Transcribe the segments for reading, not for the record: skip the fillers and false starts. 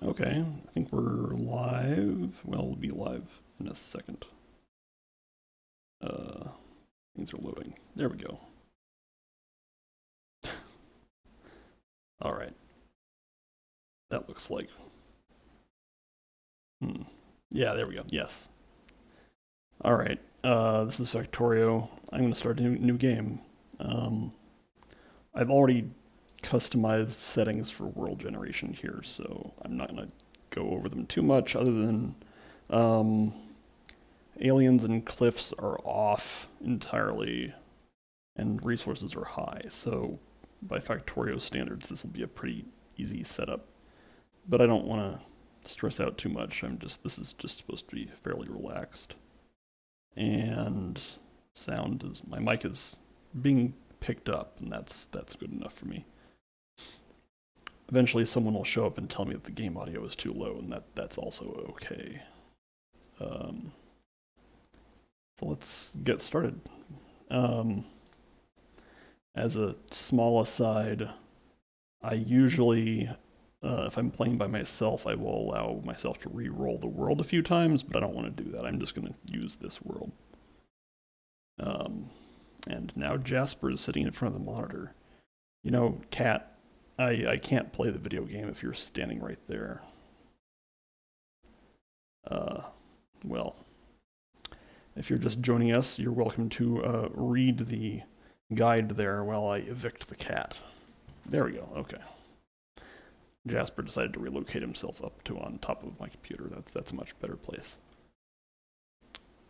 Okay, I think we're live. Well, we'll be live in a second. Things are loading. There we go. All right. That looks like. Yeah, there we go. Yes. All right. This is Factorio. I'm going to start a new game. I've already customized settings for world generation here, so I'm not going to go over them too much other than aliens and cliffs are off entirely and resources are high. So by Factorio standards, this will be a pretty easy setup. But I don't want to stress out too much. This is just supposed to be fairly relaxed. And sound is, my mic is being picked up, and that's good enough for me. Eventually someone will show up and tell me that the game audio is too low, and that's also okay. So let's get started. As a small aside, I usually, if I'm playing by myself, I will allow myself to re-roll the world a few times, but I don't want to do that. I'm just going to use this world. And now Jasper is sitting in front of the monitor. You know, Cat, I can't play the video game if you're standing right there. Well, if you're just joining us, you're welcome to read the guide there while I evict the cat. There we go, okay. Jasper decided to relocate himself up to on top of my computer. That's a much better place.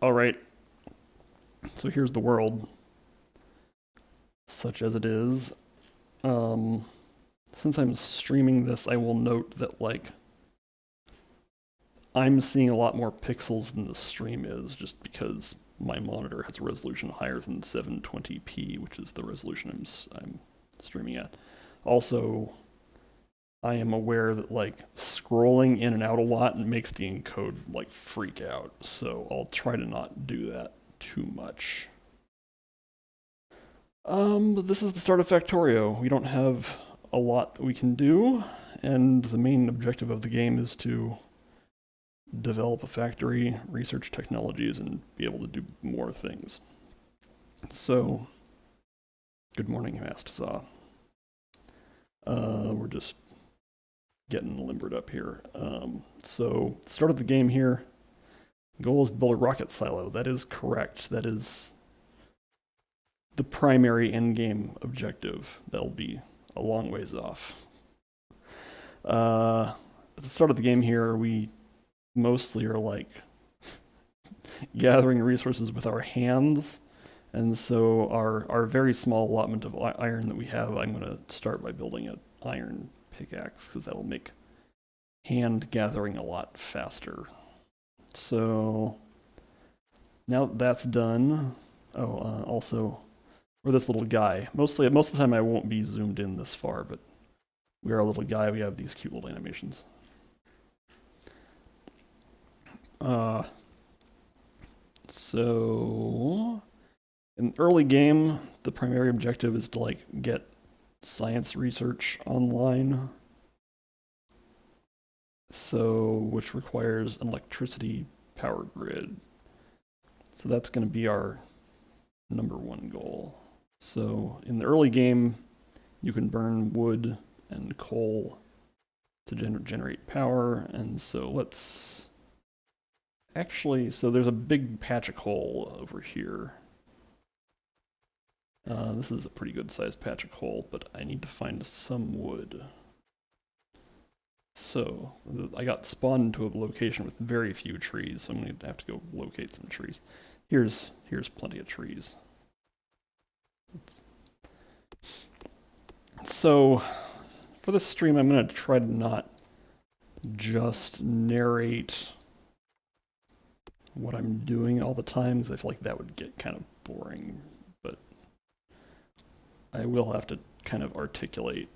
All right, so here's the world, such as it is. Since I'm streaming this, I will note that, like, I'm seeing a lot more pixels than the stream is, just because my monitor has a resolution higher than 720p, which is the resolution I'm streaming at. Also, I am aware that, like, scrolling in and out a lot makes the encode, like, freak out, so I'll try to not do that too much. But this is the start of Factorio. We don't have a lot that we can do, and the main objective of the game is to develop a factory, research technologies, and be able to do more things. So, good morning, Mastasaw. We're just getting limbered up here. So, start of the game here. Goal is to build a rocket silo. That is correct. That is the primary endgame objective. That'll be a long ways off. At the start of the game here, we mostly are like gathering resources with our hands, and so our very small allotment of iron that we have, I'm going to start by building an iron pickaxe, because that will make hand gathering a lot faster. So now that that's done, also for this little guy, most of the time I won't be zoomed in this far, but we are a little guy, we have these cute little animations. So in the early game, the primary objective is to, like, get science research online. So, which requires an electricity power grid. So that's going to be our #1 goal. So in the early game, you can burn wood and coal to generate power, and so let's actually, so there's a big patch of coal over here. This is a pretty good sized patch of coal, but I need to find some wood. So I got spawned into a location with very few trees, so I'm going to have to go locate some trees. Here's plenty of trees. So for this stream, I'm going to try to not just narrate what I'm doing all the time, because I feel like that would get kind of boring, but I will have to kind of articulate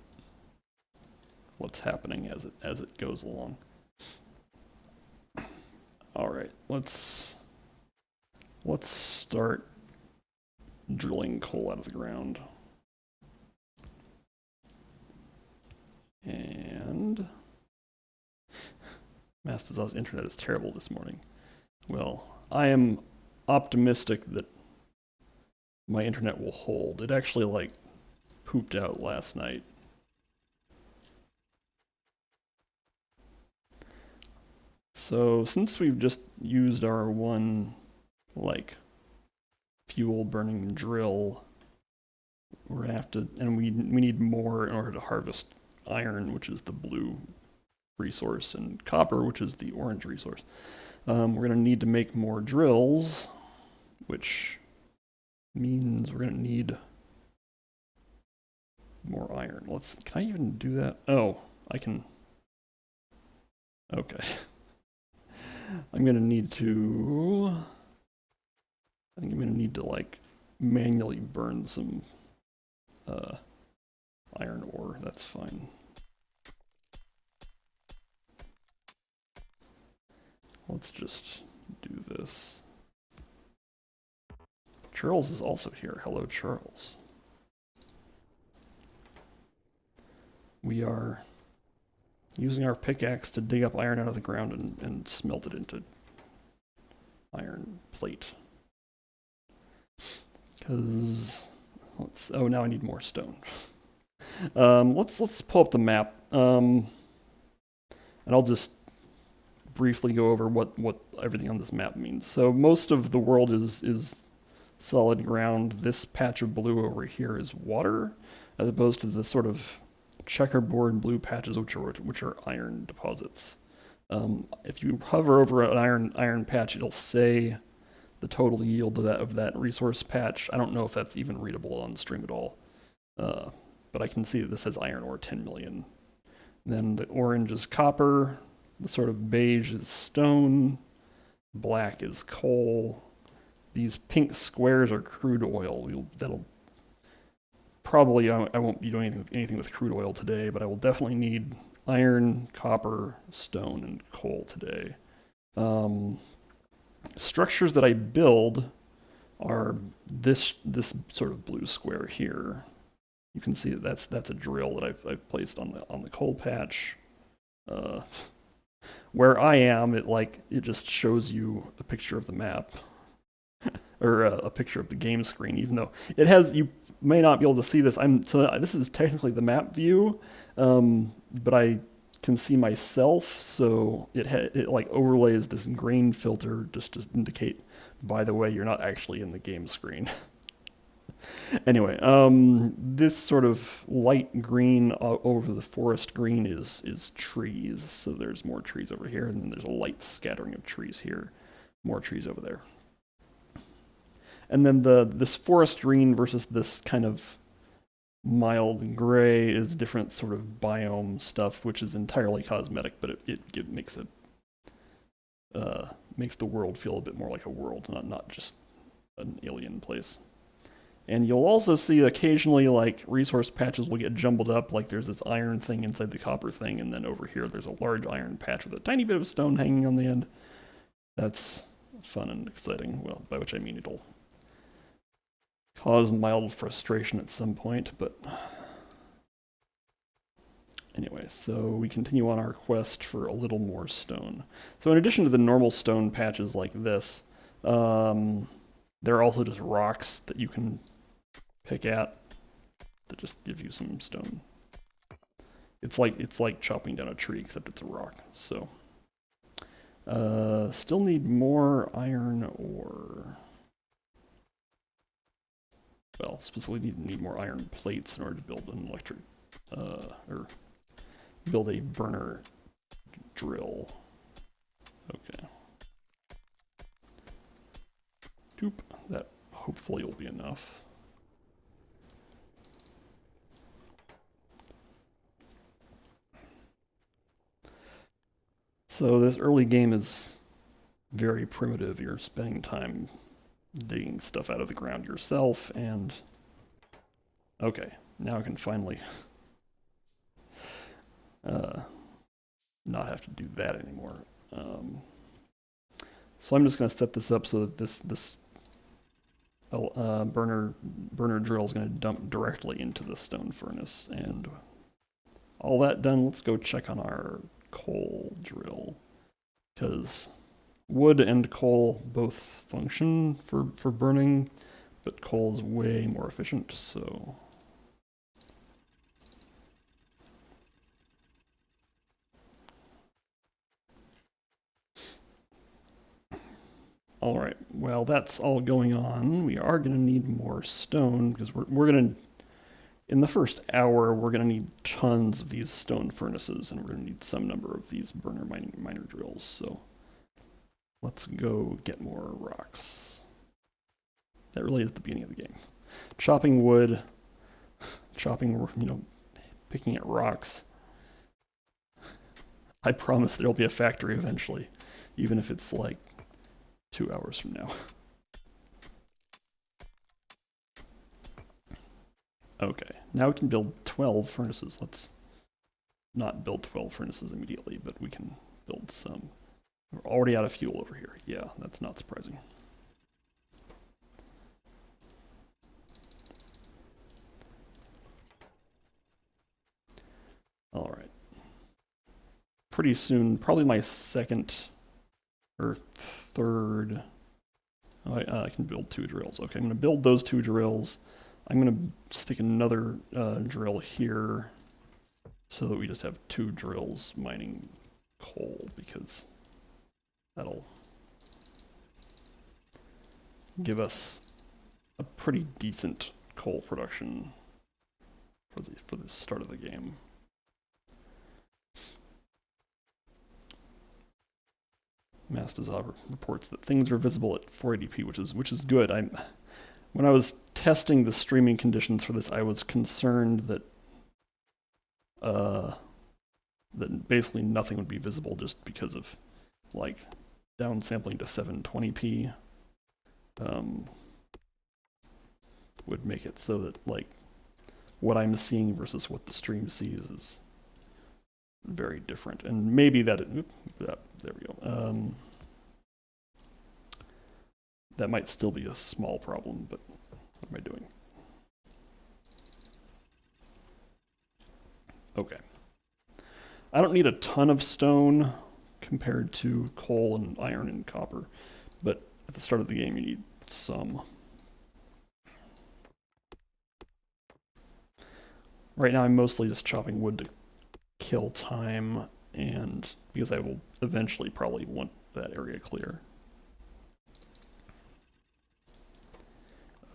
what's happening as it goes along. All right, let's start drilling coal out of the ground. And fast as internet is terrible this morning. Well, I am optimistic that my internet will hold. It actually, like, pooped out last night. So, since we've just used our one, like, fuel burning drill, we're gonna have to, and we need more in order to harvest iron, which is the blue resource, and copper, which is the orange resource. We're gonna need to make more drills, which means we're gonna need more iron. Can I even do that? Oh, I can. Okay. I'm gonna need to, I think I'm gonna need to, like, manually burn some iron ore. That's fine. Let's just do this. Charles is also here. Hello, Charles. We are using our pickaxe to dig up iron out of the ground and smelt it into iron plate. Because oh, now I need more stone. Let's pull up the map, and I'll just briefly go over what everything on this map means. So most of the world is solid ground. This patch of blue over here is water, as opposed to the sort of checkerboard blue patches, which are iron deposits. If you hover over an iron patch, it'll say the total yield of that resource patch. I don't know if that's even readable on the stream at all, but I can see that this says iron ore 10 million. Then the orange is copper, the sort of beige is stone, black is coal. These pink squares are crude oil. That'll probably, I won't be doing anything with crude oil today, but I will definitely need iron, copper, stone, and coal today. Structures that I build are this sort of blue square here. You can see that that's a drill that I've placed on the coal patch. Where I am, it just shows you a picture of the map. Or a picture of the game screen, even though it has, you may not be able to see this. So this is technically the map view, but I can see myself, so it like overlays this green filter just to indicate, by the way, you're not actually in the game screen. Anyway, this sort of light green over the forest green is trees, so there's more trees over here, and then there's a light scattering of trees here, more trees over there. And then this forest green versus this kind of mild gray is different sort of biome stuff, which is entirely cosmetic, but it makes the world feel a bit more like a world, not just an alien place. And you'll also see occasionally, like, resource patches will get jumbled up, like there's this iron thing inside the copper thing, and then over here there's a large iron patch with a tiny bit of stone hanging on the end. That's fun and exciting, well, by which I mean it'll cause mild frustration at some point, but anyway, so we continue on our quest for a little more stone. So in addition to the normal stone patches like this, there are also just rocks that you can pick at that just give you some stone. It's like chopping down a tree, except it's a rock. So still need more iron ore. Well, specifically need more iron plates in order to build an electric, or build a burner drill. Okay. Doop. That hopefully will be enough. So this early game is very primitive. You're spending time digging stuff out of the ground yourself, and okay, now I can finally not have to do that anymore. So I'm just going to set this up so that this burner drill is going to dump directly into the stone furnace. And all that done, let's go check on our coal drill. because wood and coal both function for burning, but coal is way more efficient, so... All right, well, that's all going on. We are going to need more stone because we're going to, in the first hour, we're going to need tons of these stone furnaces, and we're going to need some number of these miner drills. So let's go get more rocks. That really is the beginning of the game. Chopping wood, chopping, picking at rocks. I promise there'll be a factory eventually, even if it's like 2 hours from now. Okay, now we can build 12 furnaces. Let's not build 12 furnaces immediately, but we can build some. We're already out of fuel over here. Yeah, that's not surprising. All right. Pretty soon, probably my second or third. I can build 2 drills. Okay, I'm going to build those 2 drills. I'm going to stick another drill here so that we just have 2 drills mining coal, because that'll give us a pretty decent coal production for the start of the game. Mastazov reports that things are visible at 480p, which is good. When I was testing the streaming conditions for this, I was concerned that that basically nothing would be visible just because of like downsampling to 720p would make it so that like what I'm seeing versus what the stream sees is very different, and maybe there we go. That might still be a small problem, but what am I doing? Okay. I don't need a ton of stone compared to coal and iron and copper, but at the start of the game you need some. Right now I'm mostly just chopping wood to kill time, and because I will eventually probably want that area clear.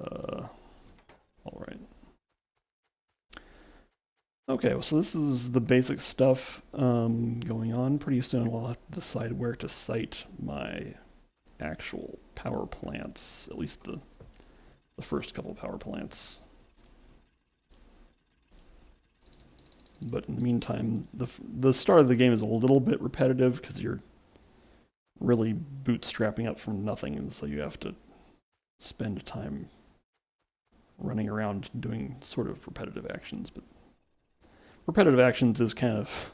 All right. Okay, so this is the basic stuff going on. Pretty soon I'll have to decide where to site my actual power plants, at least the first couple of power plants. But in the meantime, the start of the game is a little bit repetitive because you're really bootstrapping up from nothing, and so you have to spend time running around doing sort of repetitive actions. But repetitive actions is kind of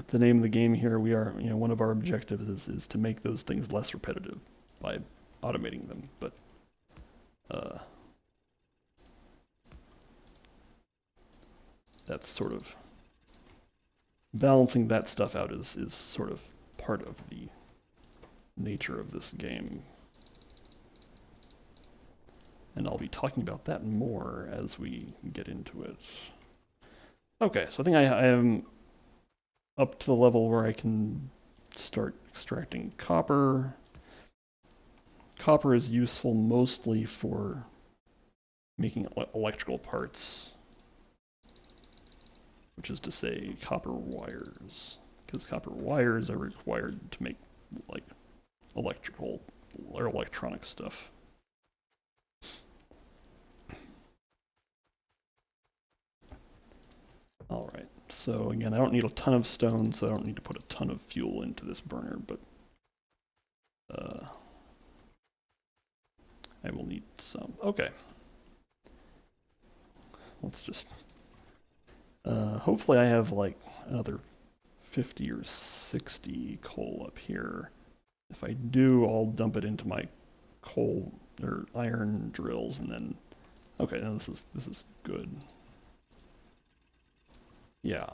the name of the game here. We are, one of our objectives is to make those things less repetitive by automating them. But that's sort of balancing that stuff out is sort of part of the nature of this game. And I'll be talking about that more as we get into it. Okay, so I think I am up to the level where I can start extracting copper. Copper is useful mostly for making electrical parts, which is to say copper wires, because copper wires are required to make like electrical or electronic stuff. All right, so again, I don't need a ton of stone, so I don't need to put a ton of fuel into this burner, but I will need some. Okay. Let's just, hopefully I have like another 50 or 60 coal up here. If I do, I'll dump it into my coal or iron drills, and then, okay, now this is good. Yeah.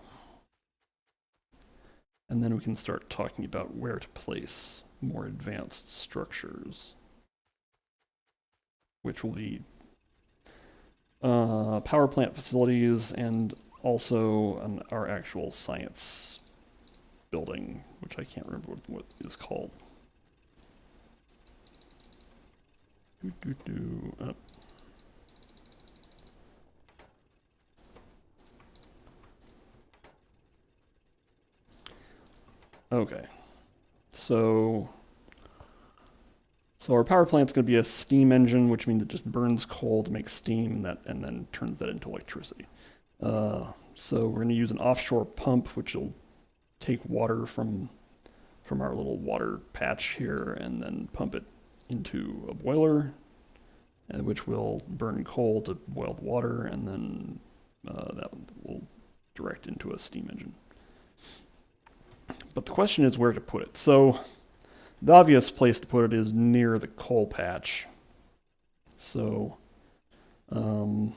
And then we can start talking about where to place more advanced structures, which will be power plant facilities and also our actual science building, which I can't remember what is called. Okay, so our power plant's going to be a steam engine, which means it just burns coal to make steam, and then turns that into electricity. So we're going to use an offshore pump, which will take water from our little water patch here, and then pump it into a boiler, which will burn coal to boil the water, and then that will direct into a steam engine. But the question is where to put it. So the obvious place to put it is near the coal patch. So I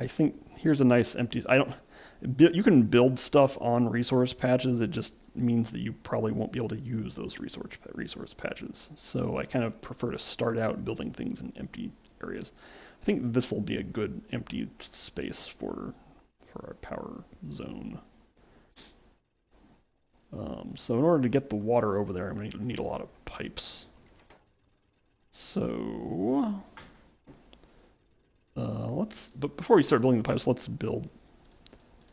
think here's a nice empty. You can build stuff on resource patches. It just means that you probably won't be able to use those resource patches. So I kind of prefer to start out building things in empty areas. I think this will be a good empty space for our power zone. So in order to get the water over there, I'm going to need a lot of pipes. So but before we start building the pipes, let's build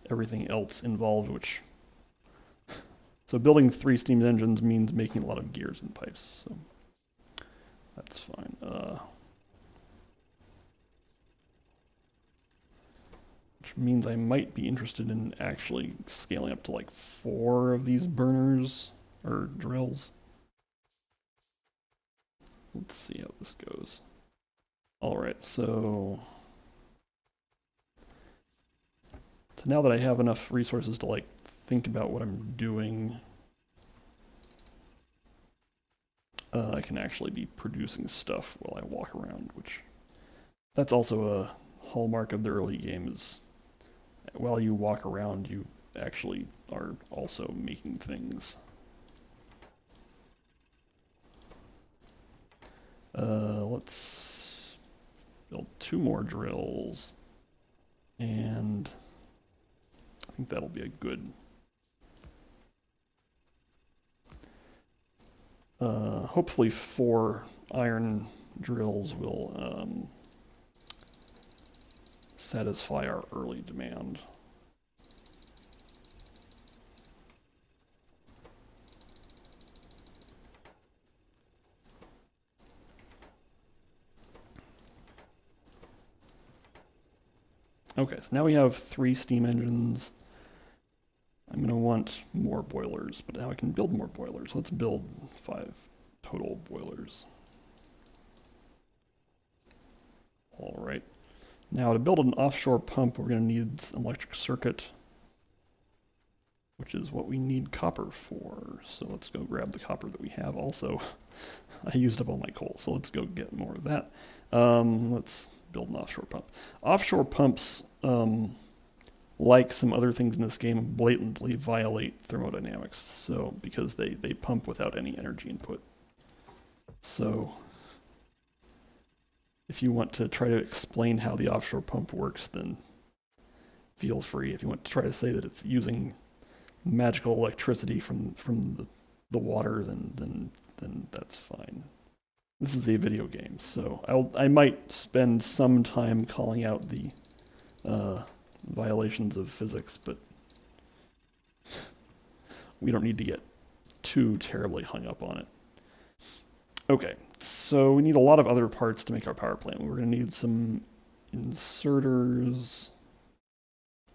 everything else involved, so building 3 steam engines means making a lot of gears and pipes, so that's fine. Which means I might be interested in actually scaling up to like 4 of these burners or drills. Let's see how this goes. All right, so now that I have enough resources to like think about what I'm doing, I can actually be producing stuff while I walk around, which that's also a hallmark of the early game is while you walk around, you actually are also making things. Let's build 2 more drills, and I think that'll be a good hopefully 4 iron drills will satisfy our early demand. Okay, so now we have 3 steam engines. I'm going to want more boilers, but now I can build more boilers. Let's build 5 total boilers. All right. Now to build an offshore pump, we're going to need an electric circuit, which is what we need copper for. So let's go grab the copper that we have also. I used up all my coal, so let's go get more of that. Let's build an offshore pump. Offshore pumps, like some other things in this game, blatantly violate thermodynamics, so because they pump without any energy input. So if you want to try to explain how the offshore pump works, then feel free. If you want to try to say that it's using magical electricity from the water, then that's fine. This is a video game, so I might spend some time calling out the violations of physics, but we don't need to get too terribly hung up on it. Okay, so we need a lot of other parts to make our power plant. We're going to need some inserters.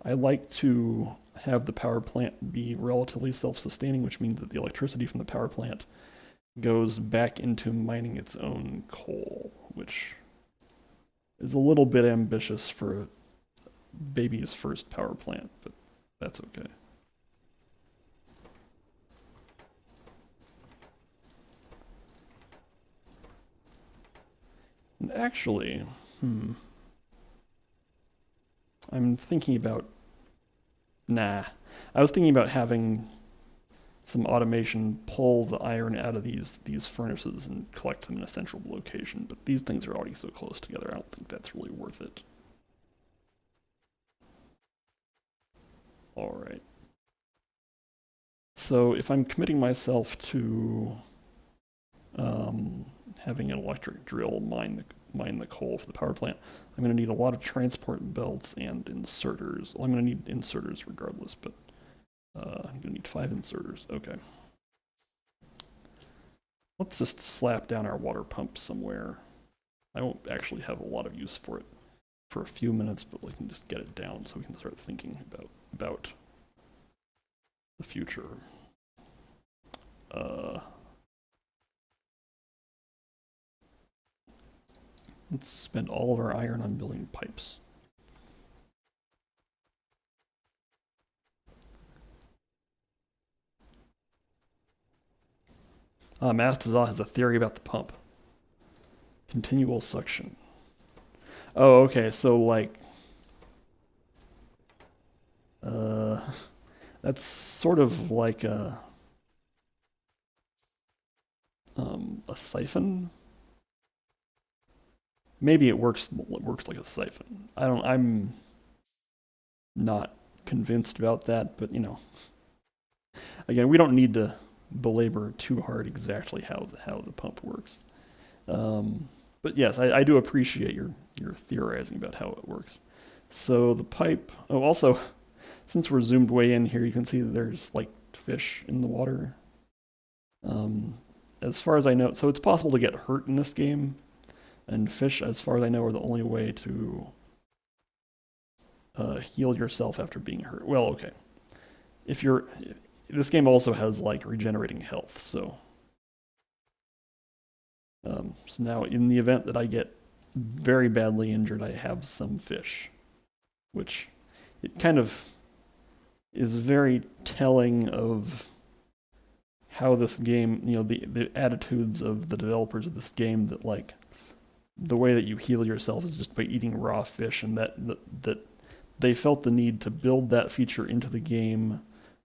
I like to have the power plant be relatively self-sustaining, which means that the electricity from the power plant goes back into mining its own coal, which is a little bit ambitious for baby's first power plant, but that's okay. And actually, I'm thinking about, I was thinking about having some automation pull the iron out of these furnaces and collect them in a central location, but these things are already so close together, I don't think that's really worth it. Alright. So if I'm committing myself to having an electric drill mine the coal for the power plant, I'm going to need a lot of transport belts and inserters. Well, I'm going to need inserters regardless, but I'm going to need 5 inserters. Okay. Let's just slap down our water pump somewhere. I won't actually have a lot of use for it for a few minutes, but we can just get it down so we can start thinking about the future. Let's spend all of our iron on building pipes. Mastazah has a theory about the pump. Continual suction. Oh, okay, so like... that's sort of like a siphon? Maybe it works like a siphon. I'm not convinced about that, but you know. Again, we don't need to belabor too hard exactly how the pump works. But yes, I do appreciate your theorizing about how it works. So the pipe. Oh, also, since we're zoomed way in here, you can see that there's like fish in the water. As far as I know, so it's possible to get hurt in this game, and fish, as far as I know, are the only way to heal yourself after being hurt. Well, okay. This game also has like regenerating health, so now in the event that I get very badly injured, I have some fish, which it kind of is very telling of how this game, you know, the attitudes of the developers of this game, that like the way that you heal yourself is just by eating raw fish, and that they felt the need to build that feature into the game,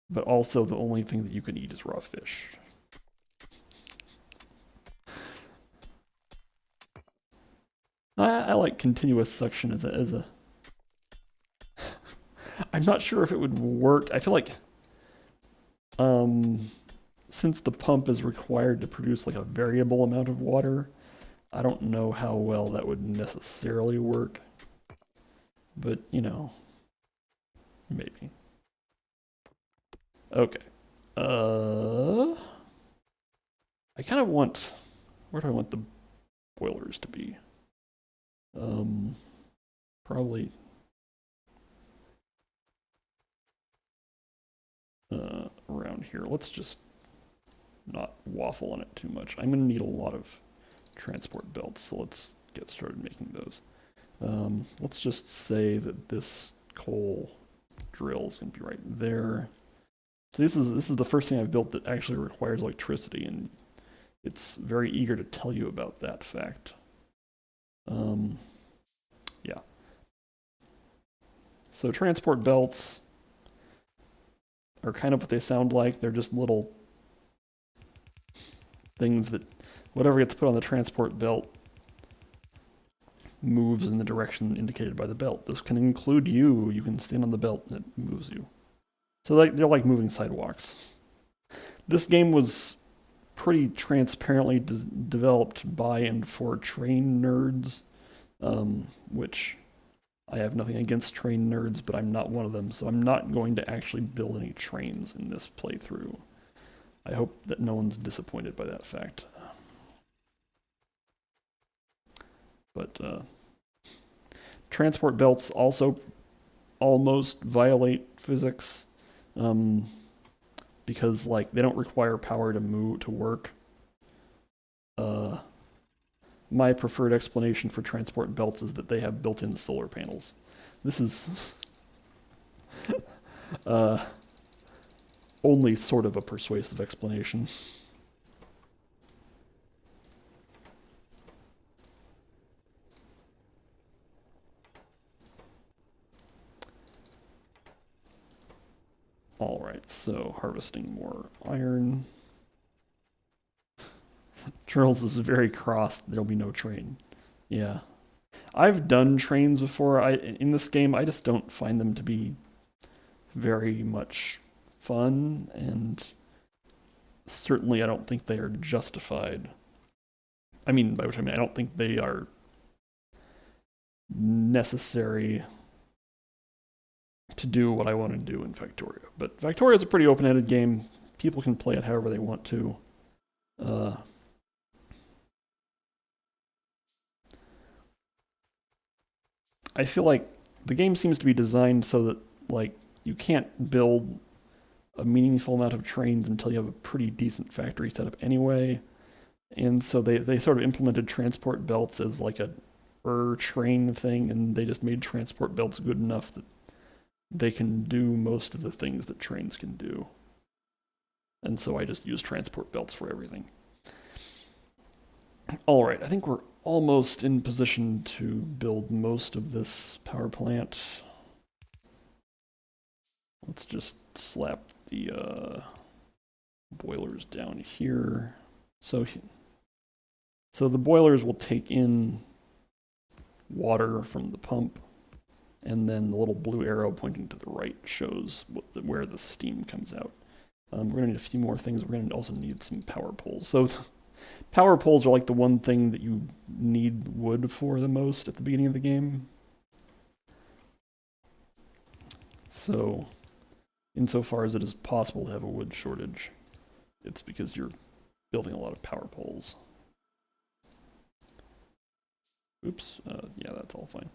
but also the only thing that you can eat is raw fish. I like continuous suction as a I'm not sure if it would work. I feel like since the pump is required to produce like a variable amount of water, I don't know how well that would necessarily work. But, you know, maybe. Okay. I kind of want... Where do I want the boilers to be? Probably... around here. Let's just not waffle on it too much. I'm going to need a lot of transport belts, so let's get started making those. Let's just say that this coal drill is going to be right there. So this is the first thing I've built that actually requires electricity, and it's very eager to tell you about that fact. Yeah. So transport belts are kind of what they sound like. They're just little things that whatever gets put on the transport belt moves in the direction indicated by the belt. This can include you. You can stand on the belt and it moves you. So they're like moving sidewalks. This game was pretty transparently developed by and for train nerds, which I have nothing against train nerds, but I'm not one of them, so I'm not going to actually build any trains in this playthrough. I hope that no one's disappointed by that fact. But transport belts also almost violate physics, because like they don't require power to work. My preferred explanation for transport belts is that they have built-in solar panels. This is only sort of a persuasive explanation. All right, so harvesting more iron. Charles is very cross. There'll be no train. Yeah. I've done trains before. In this game, I just don't find them to be very much fun, and certainly I don't think they are justified. I mean, by which I mean I don't think they are necessary to do what I want to do in Factorio. But Factorio is a pretty open-ended game. People can play it however they want to. I feel like the game seems to be designed so that like you can't build a meaningful amount of trains until you have a pretty decent factory setup anyway. And so they sort of implemented transport belts as like a train thing, and they just made transport belts good enough that they can do most of the things that trains can do. And so I just use transport belts for everything. All right, I think we're almost in position to build most of this power plant. Let's just slap the boilers down here. So the boilers will take in water from the pump, and then the little blue arrow pointing to the right shows where the steam comes out. We're going to need a few more things. We're going to also need some power poles. So power poles are like the one thing that you need wood for the most at the beginning of the game. So insofar as it is possible to have a wood shortage, it's because you're building a lot of power poles. Oops, yeah, that's all fine.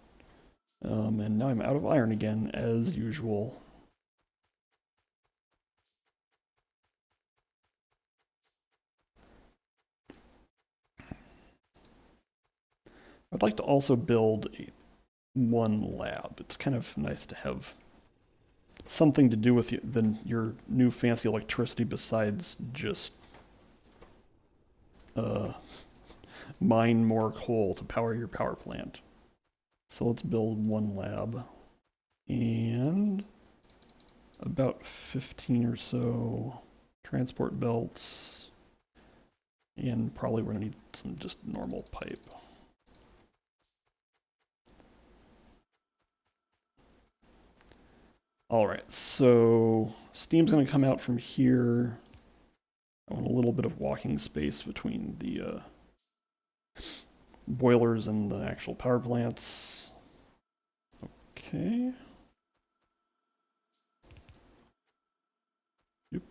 And now I'm out of iron again, as usual. I'd like to also build one lab. It's kind of nice to have something to do with your new fancy electricity besides just mine more coal to power your power plant. So let's build one lab. And about 15 or so transport belts. And probably we're going to need some just normal pipe. All right, so steam's going to come out from here. I want a little bit of walking space between the boilers and the actual power plants. Okay. Yep.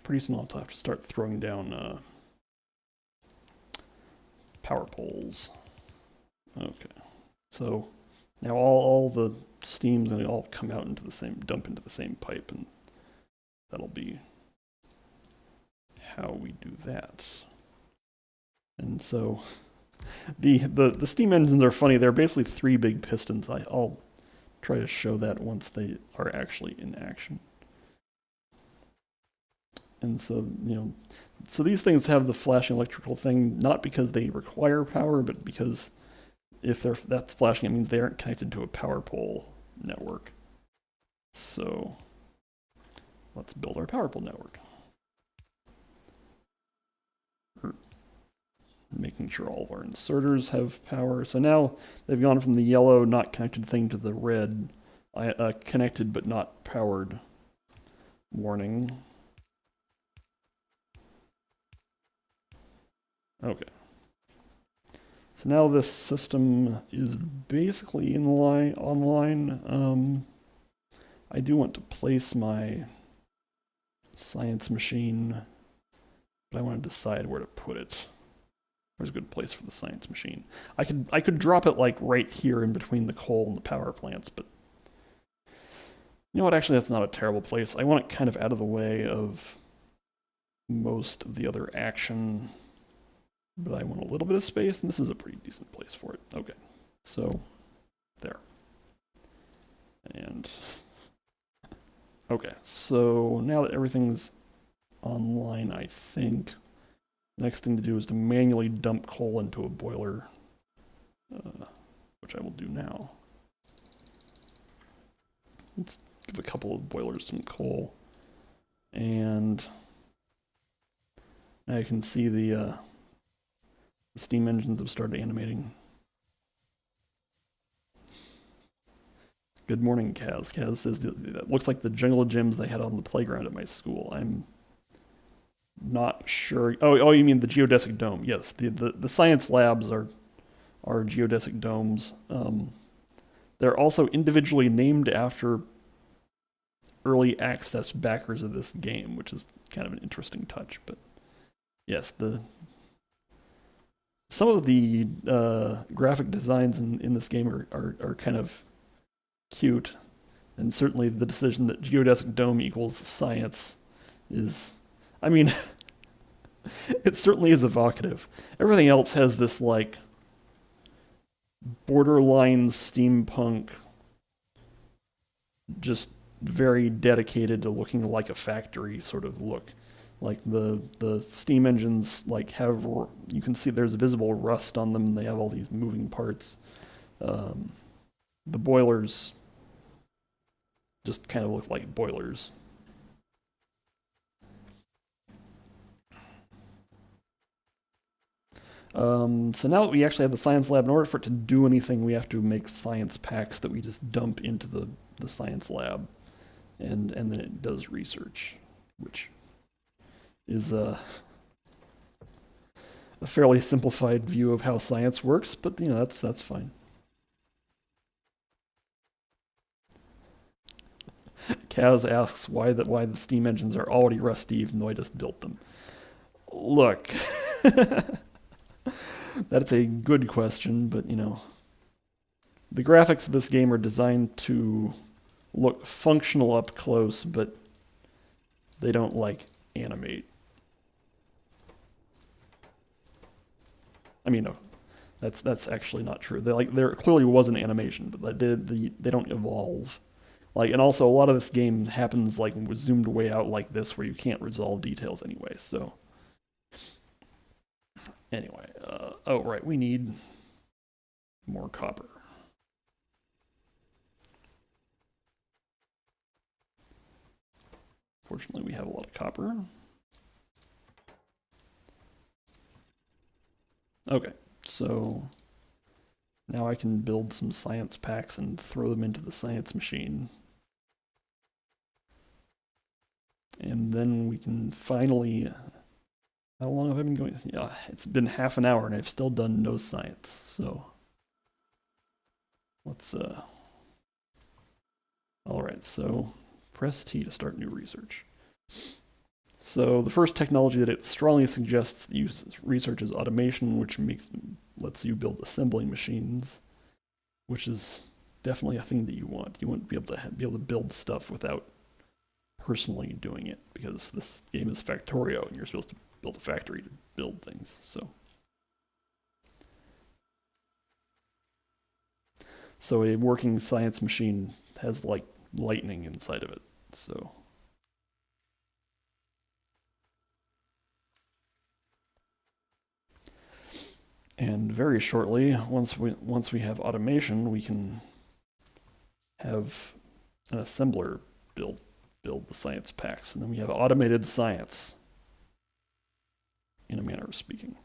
Pretty soon I'll have to start throwing down power poles. Okay. So now all the steam's gonna all come out into the same, dump into the same pipe, and that'll be how we do that. And so the steam engines are funny. They're basically three big pistons. I'll try to show that once they are actually in action. And so, so these things have the flashing electrical thing, not because they require power, but because if that's flashing, it means they aren't connected to a power pole network. So let's build our power pole network. Making sure all of our inserters have power. So now they've gone from the yellow not connected thing to the red connected but not powered warning. Okay. So now this system is basically online. I do want to place my science machine, but I want to decide where to put it. Where's a good place for the science machine? I could drop it like right here in between the coal and the power plants, but you know what? Actually, that's not a terrible place. I want it kind of out of the way of most of the other action, but I want a little bit of space, and this is a pretty decent place for it. Okay, so there. And okay, so now that everything's online, I think next thing to do is to manually dump coal into a boiler, which I will do now. Let's give a couple of boilers some coal. And now you can see the steam engines have started animating. Good morning, Kaz. Kaz says that looks like the jungle gyms they had on the playground at my school. I'm not sure. Oh, you mean the geodesic dome? Yes, the science labs are geodesic domes. They're also individually named after early access backers of this game, which is kind of an interesting touch. But yes, some of the graphic designs in this game are kind of cute, and certainly the decision that geodesic dome equals science is, I mean, it certainly is evocative. Everything else has this like borderline steampunk, just very dedicated to looking like a factory sort of look. Like the steam engines like have, you can see there's visible rust on them. They have all these moving parts. The boilers just kind of look like boilers. So now that we actually have the science lab, in order for it to do anything, we have to make science packs that we just dump into the science lab, and then it does research, which is a fairly simplified view of how science works, but that's fine. Kaz asks why the steam engines are already rusty even though I just built them. Look, that's a good question, but the graphics of this game are designed to look functional up close, but they don't like animate. I mean, no, that's actually not true. There clearly was an animation, but they don't evolve. And also a lot of this game happens with zoomed way out like this, where you can't resolve details anyway. So anyway, oh right, we need more copper. Fortunately, we have a lot of copper. Okay, so now I can build some science packs and throw them into the science machine. And then we can finally... How long have I been going? Yeah, it's been half an hour and I've still done no science, so... Let's, Alright, so press T to start new research. So the first technology that it strongly suggests uses research is automation, which lets you build assembling machines, which is definitely a thing that you want. You want to be able to build stuff without personally doing it, because this game is Factorio and you're supposed to build a factory to build things. So a working science machine has lightning inside of it. So and very shortly, once we have automation, we can have an assembler build the science packs, and then we have automated science, in a manner of speaking.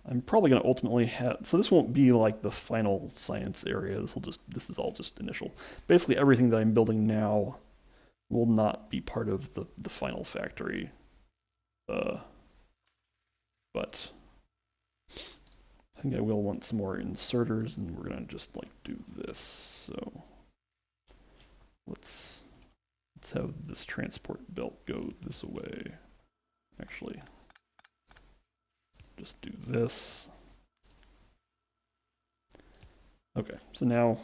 I'm probably going to ultimately have, so this won't be like the final science area. This is all just initial. Basically, everything that I'm building now will not be part of the final factory. But I think I will want some more inserters, and we're gonna just do this. So let's have this transport belt go this way. Actually, just do this. Okay, so now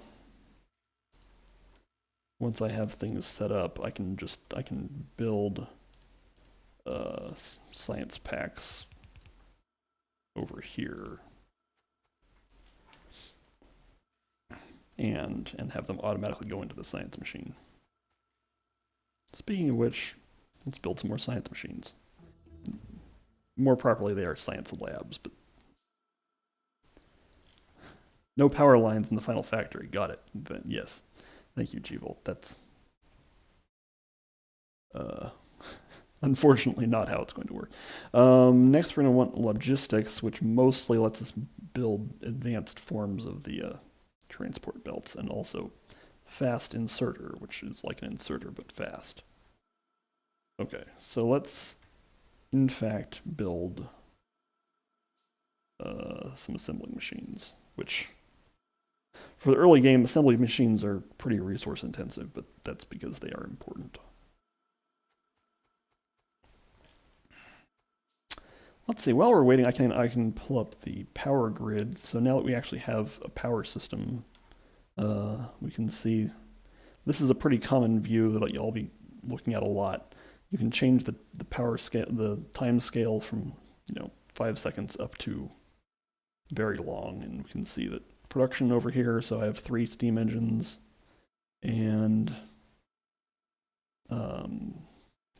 once I have things set up, I can build science packs over here and have them automatically go into the science machine. Speaking of which, let's build some more science machines. More properly, they are science labs, but No power lines in the final factory. Got it. But yes. Thank you, G-Volt. That's uh, unfortunately not how it's going to work. Next, we're going to want logistics, which mostly lets us build advanced forms of the transport belts, and also fast inserter, which is like an inserter but fast. Okay, so let's in fact build some assembling machines, which for the early game, assembly machines are pretty resource intensive, but that's because they are important. Let's see, while we're waiting, I can pull up the power grid. So now that we actually have a power system, we can see this is a pretty common view that you'll be looking at a lot. You can change the power scale, the time scale from 5 seconds up to very long, and we can see that production over here. So I have 3 steam engines, and then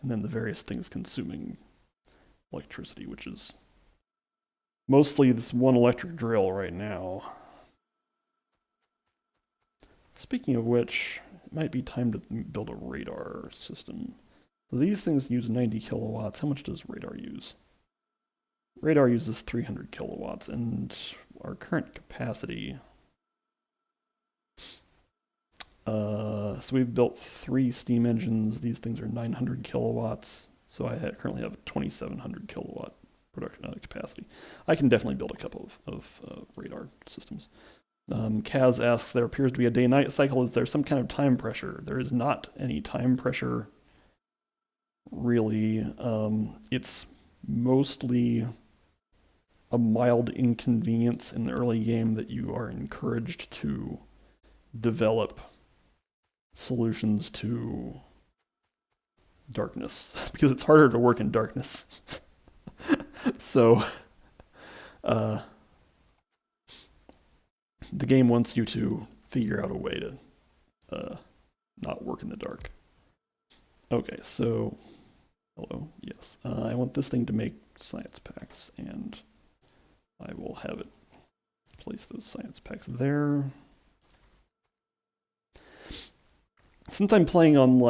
the various things consuming electricity, which is mostly this one electric drill right now. Speaking of which, it might be time to build a radar system. So these things use 90 kilowatts. How much does radar use? Radar uses 300 kilowatts, and our current capacity... so we've built 3 steam engines. These things are 900 kilowatts. So I currently have a 2,700 kilowatt production capacity. I can definitely build a couple of radar systems. Kaz asks, there appears to be a day-night cycle. Is there some kind of time pressure? There is not any time pressure, really. It's mostly a mild inconvenience in the early game that you are encouraged to develop solutions to darkness, because it's harder to work in darkness. So the game wants you to figure out a way to not work in the dark. Okay, so hello, yes. I want this thing to make science packs, and I will have it place those science packs there. Since I'm playing on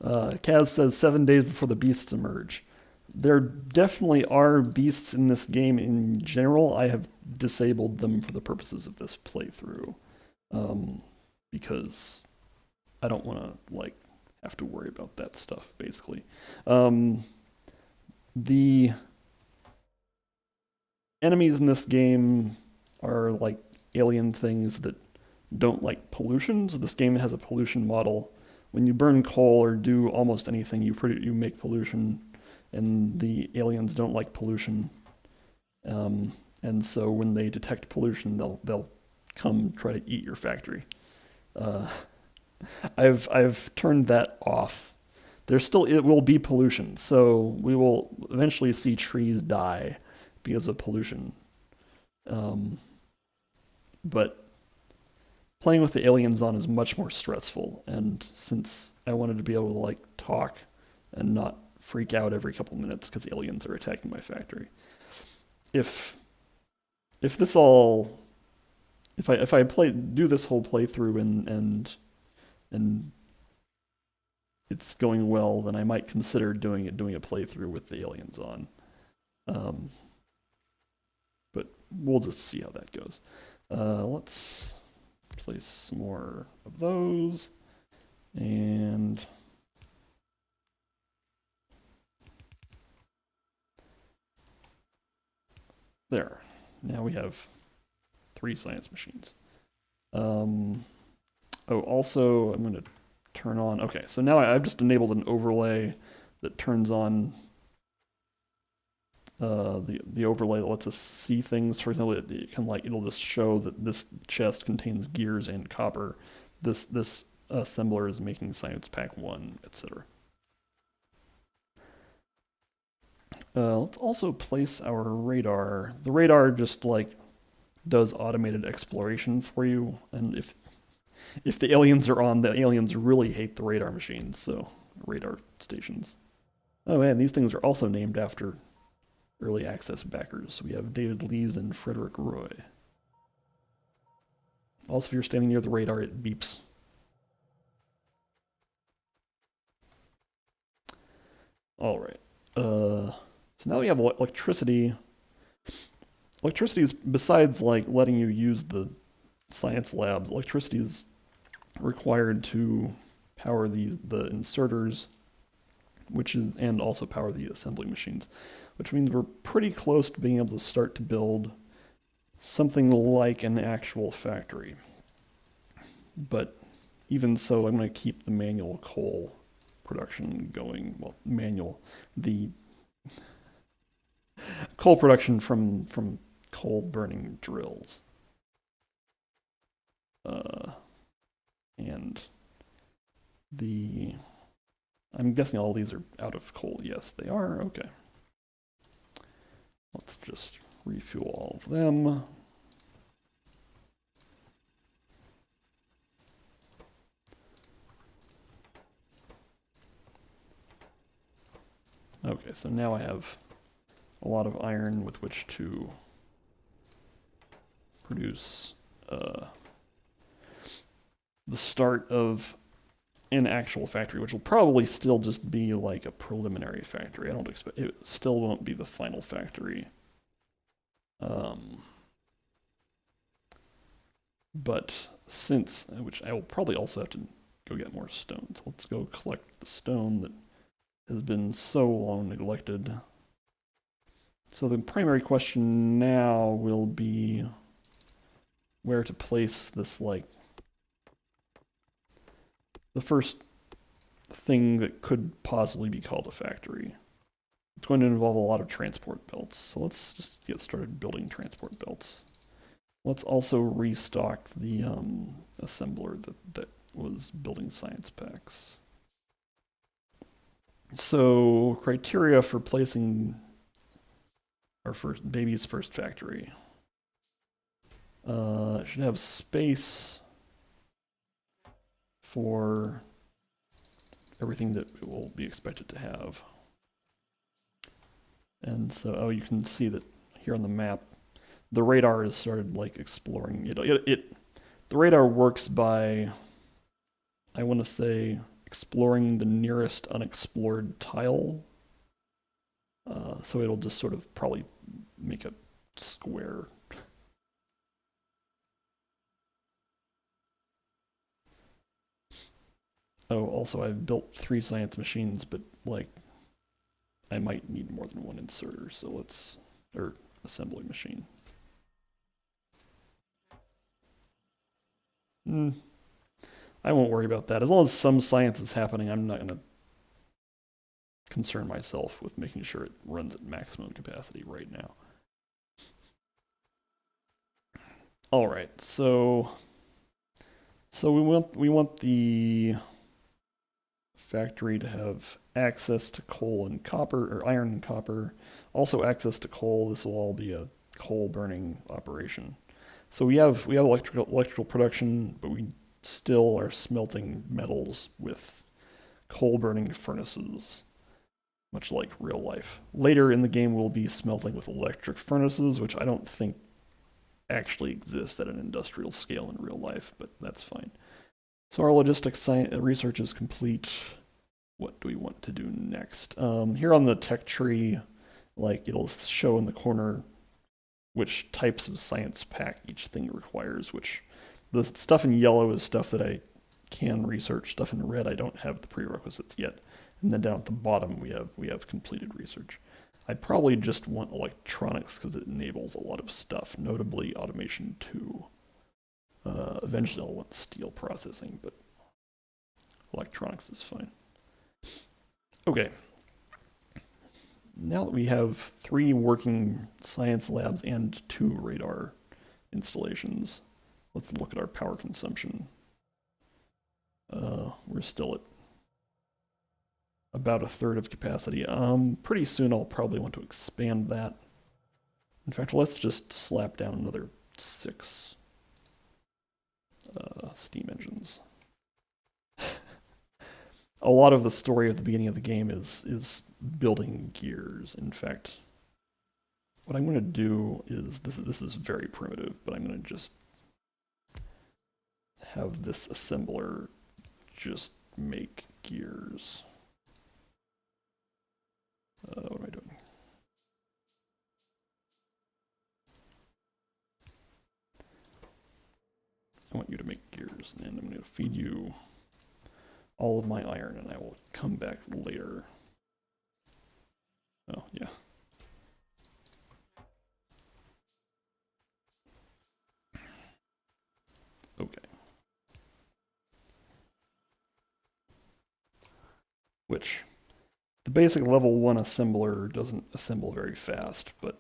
Kaz says 7 days before the beasts emerge. There definitely are beasts in this game in general. I have disabled them for the purposes of this playthrough, because I don't want to have to worry about that stuff, basically. The enemies in this game are alien things that don't like pollution. So this game has a pollution model. When you burn coal or do almost anything, you make pollution, and the aliens don't like pollution. And so when they detect pollution, they'll come try to eat your factory. I've turned that off. It will be pollution, so we will eventually see trees die because of pollution. But playing with the aliens on is much more stressful, and since I wanted to be able to talk and not freak out every couple minutes because aliens are attacking my factory, if I do this whole playthrough and it's going well, then I might consider doing a playthrough with the aliens on. But we'll just see how that goes. Let's place some more of those, and there. Now we have 3 science machines. Also, I'm going to turn on... Okay, so now I've just enabled an overlay that turns on the overlay that lets us see things. For example, it'll just show that this chest contains gears and copper. This assembler is making science pack 1, etc. Let's also place our radar. The radar just does automated exploration for you, and if the aliens are on, the aliens really hate the radar machines, so radar stations. Oh man, these things are also named after early access backers. So we have David Lees and Frederick Roy. Also, if you're standing near the radar, it beeps. All right. So now we have electricity. Electricity is, besides like letting you use the science labs, electricity is required to power the inserters, which is, and also power the assembly machines, which means we're pretty close to being able to start to build something like an actual factory. But even so, I'm going to keep the manual coal production going. Well, the coal production from coal burning drills. And I'm guessing all these are out of coal. Yes, they are. Okay. Let's just refuel all of them. Okay, so now I have a lot of iron with which to produce the start of an actual factory, which will probably still just be like a preliminary factory. I don't expect it still won't be the final factory. But since, which I will probably also have to go get more stone. So let's go collect the stone that has been so long neglected. So the primary question now will be where to place this, like, the first thing that could possibly be called a factory. It's going to involve a lot of transport belts. So let's just get started building transport belts. Let's also restock the assembler that was building science packs. So criteria for placing our baby's first factory. It should have space for everything that it will be expected to have. And so, oh, you can see that here on the map, the radar has started like exploring. The radar works by, I want to say, exploring the nearest unexplored tile. So it'll just sort of probably make a square. Oh, also I've built 3 science machines, but like I might need more than one inserter, so or assembly machine. I won't worry about that. As long as some science is happening, I'm not going to concern myself with making sure it runs at maximum capacity right now. All right, so we want the factory to have access to coal and copper, or iron and copper, also access to coal. This will all be a coal burning operation. So we have electrical production, but we still are smelting metals with coal burning furnaces, much like real life. Later in the game, we'll be smelting with electric furnaces, which I don't think actually exist at an industrial scale in real life, but that's fine. So our logistics research is complete. What do we want to do next? Here on the tech tree, like it'll show in the corner which types of science pack each thing requires, which the stuff in yellow is stuff that I can research. Stuff in red, I don't have the prerequisites yet. And then down at the bottom, we have completed research. I probably just want electronics because it enables a lot of stuff, notably automation 2. Eventually I'll want steel processing, but electronics is fine. Okay. Now that we have 3 working science labs and 2 radar installations, let's look at our power consumption. We're still at about 1/3 of capacity. Pretty soon I'll probably want to expand that. In fact, let's just slap down another 6 steam engines. A lot of the story at the beginning of the game is building gears. In fact, what I'm going to do is, this is very primitive, but I'm going to just have this assembler just make gears. What am I doing? I want you to make gears, and I'm going to feed you all of my iron, and I will come back later. Oh, yeah. Okay. Which, the basic level 1 assembler doesn't assemble very fast, but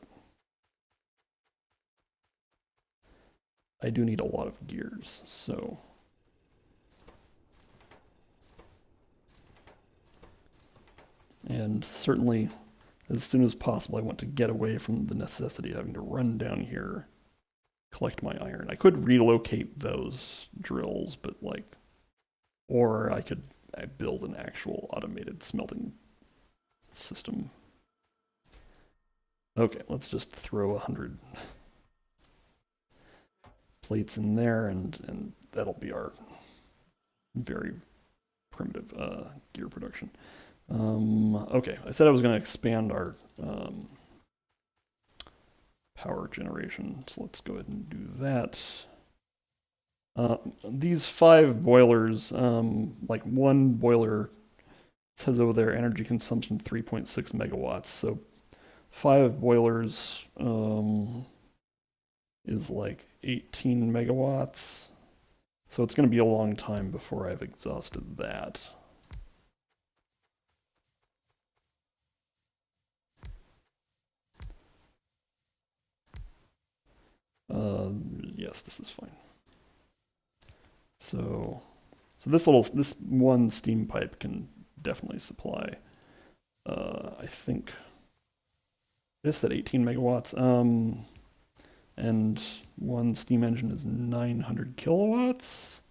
I do need a lot of gears, so... And certainly, as soon as possible, I want to get away from the necessity of having to run down here, collect my iron. I could relocate those drills, but like, or I could build an actual automated smelting system. Okay, let's just throw 100 plates in there, and that'll be our very primitive gear production. Okay, I said I was going to expand our power generation, so let's go ahead and do that. These 5 boilers, like one boiler says over there energy consumption 3.6 megawatts, so 5 boilers is like 18 megawatts. So it's going to be a long time before I've exhausted that. Yes, this is fine. So this one steam pipe can definitely supply. I think I just said 18 megawatts. And one steam engine is 900 kilowatts.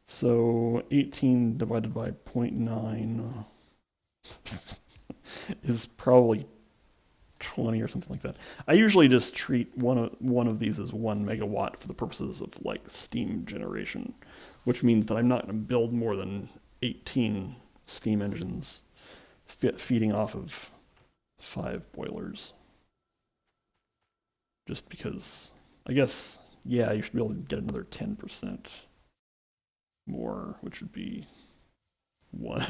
So 18 divided by 0.9 is probably 20 or something like that. I usually just treat one of these as 1 megawatt for the purposes of like steam generation, which means that I'm not going to build more than 18 steam engines feeding off of 5 boilers. Just because, I guess, yeah, you should be able to get another 10% more, which would be 1.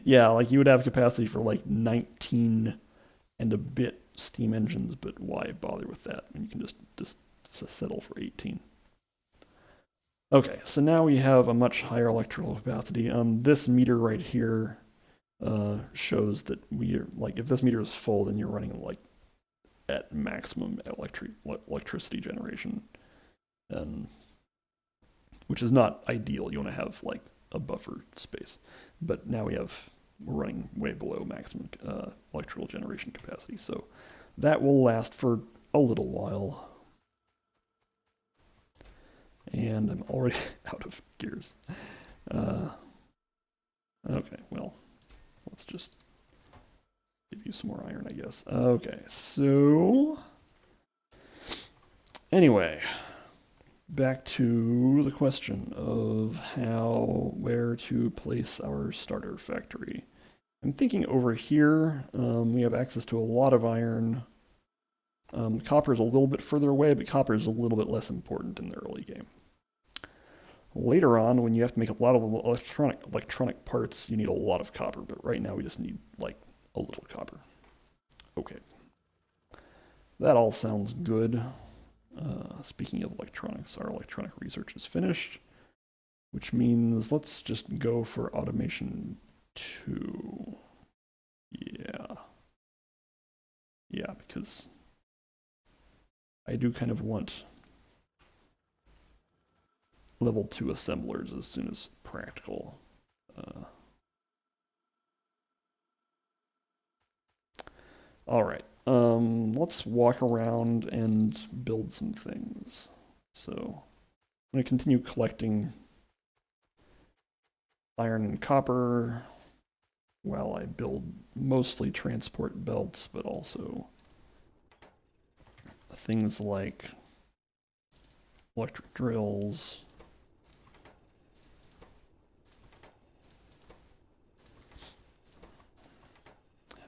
Yeah, like you would have capacity for like 19 and a bit steam engines, but why bother with that? I mean, you can just settle for 18. Okay, so now we have a much higher electrical capacity. This meter right here shows that we are, like, if this meter is full, then you're running like at maximum electricity generation, which is not ideal. You want to have like a buffer space, but now we're running way below maximum electrical generation capacity, so that will last for a little while. And I'm already out of gears. Okay, well, let's just give you some more iron, I guess. Okay, so anyway, back to the question of where to place our starter factory. I'm thinking over here, we have access to a lot of iron. Copper is a little bit further away, but copper is a little bit less important in the early game. Later on, when you have to make a lot of electronic parts, you need a lot of copper, but right now we just need like a little copper. Okay. That all sounds good. Speaking of electronics, our electronic research is finished, which means let's just go for automation 2. Yeah, because I do kind of want level 2 assemblers as soon as practical. All right, let's walk around and build some things. So I'm going to continue collecting iron and copper while I build mostly transport belts, but also things like electric drills.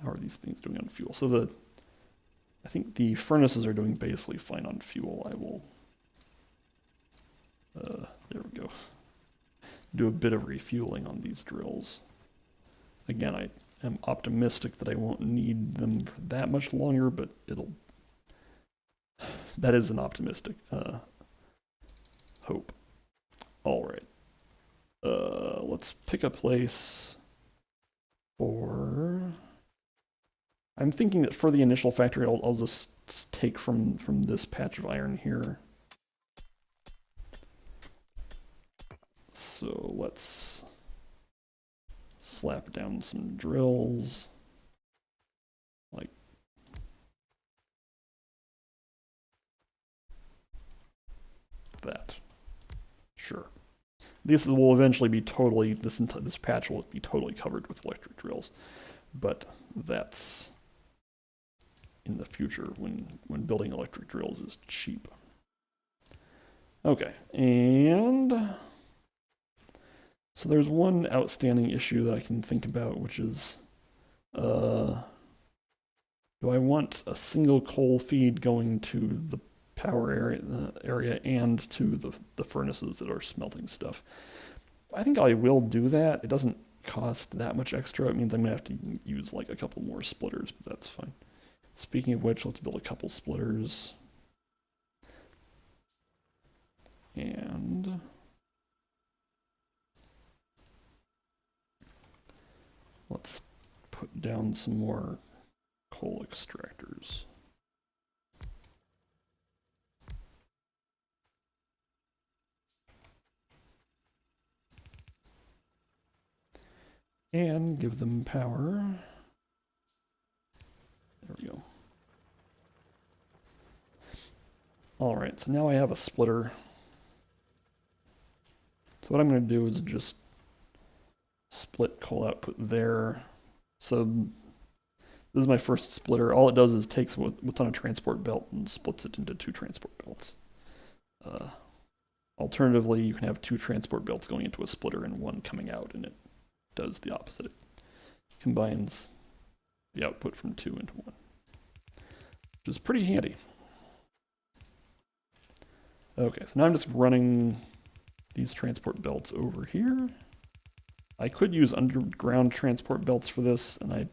How are these things doing on fuel? So I think the furnaces are doing basically fine on fuel. I will, there we go, do a bit of refueling on these drills. Again, I am optimistic that I won't need them for that much longer, but that is an optimistic hope. All right. Let's pick a place for... I'm thinking that for the initial factory, I'll just take from this patch of iron here. So let's slap down some drills. Like that. Sure. This will eventually be totally, this patch will be totally covered with electric drills. But that's in the future when building electric drills is cheap. Okay, and so there's one outstanding issue that I can think about, which is, do I want a single coal feed going to the power area and to the furnaces that are smelting stuff? I think I will do that. It doesn't cost that much extra. It means I'm gonna have to use like a couple more splitters, but that's fine. Speaking of which, let's build a couple splitters. And let's put down some more coal extractors. And give them power. There we go. All right, so now I have a splitter. So what I'm going to do is just split coal output there. So this is my first splitter. All it does is takes what's on a transport belt and splits it into 2 transport belts. Alternatively, you can have 2 transport belts going into a splitter and 1 coming out, and it does the opposite. It combines the output from 2 into 1, which is pretty handy. Okay, so now I'm just running these transport belts over here. I could use underground transport belts for this, and I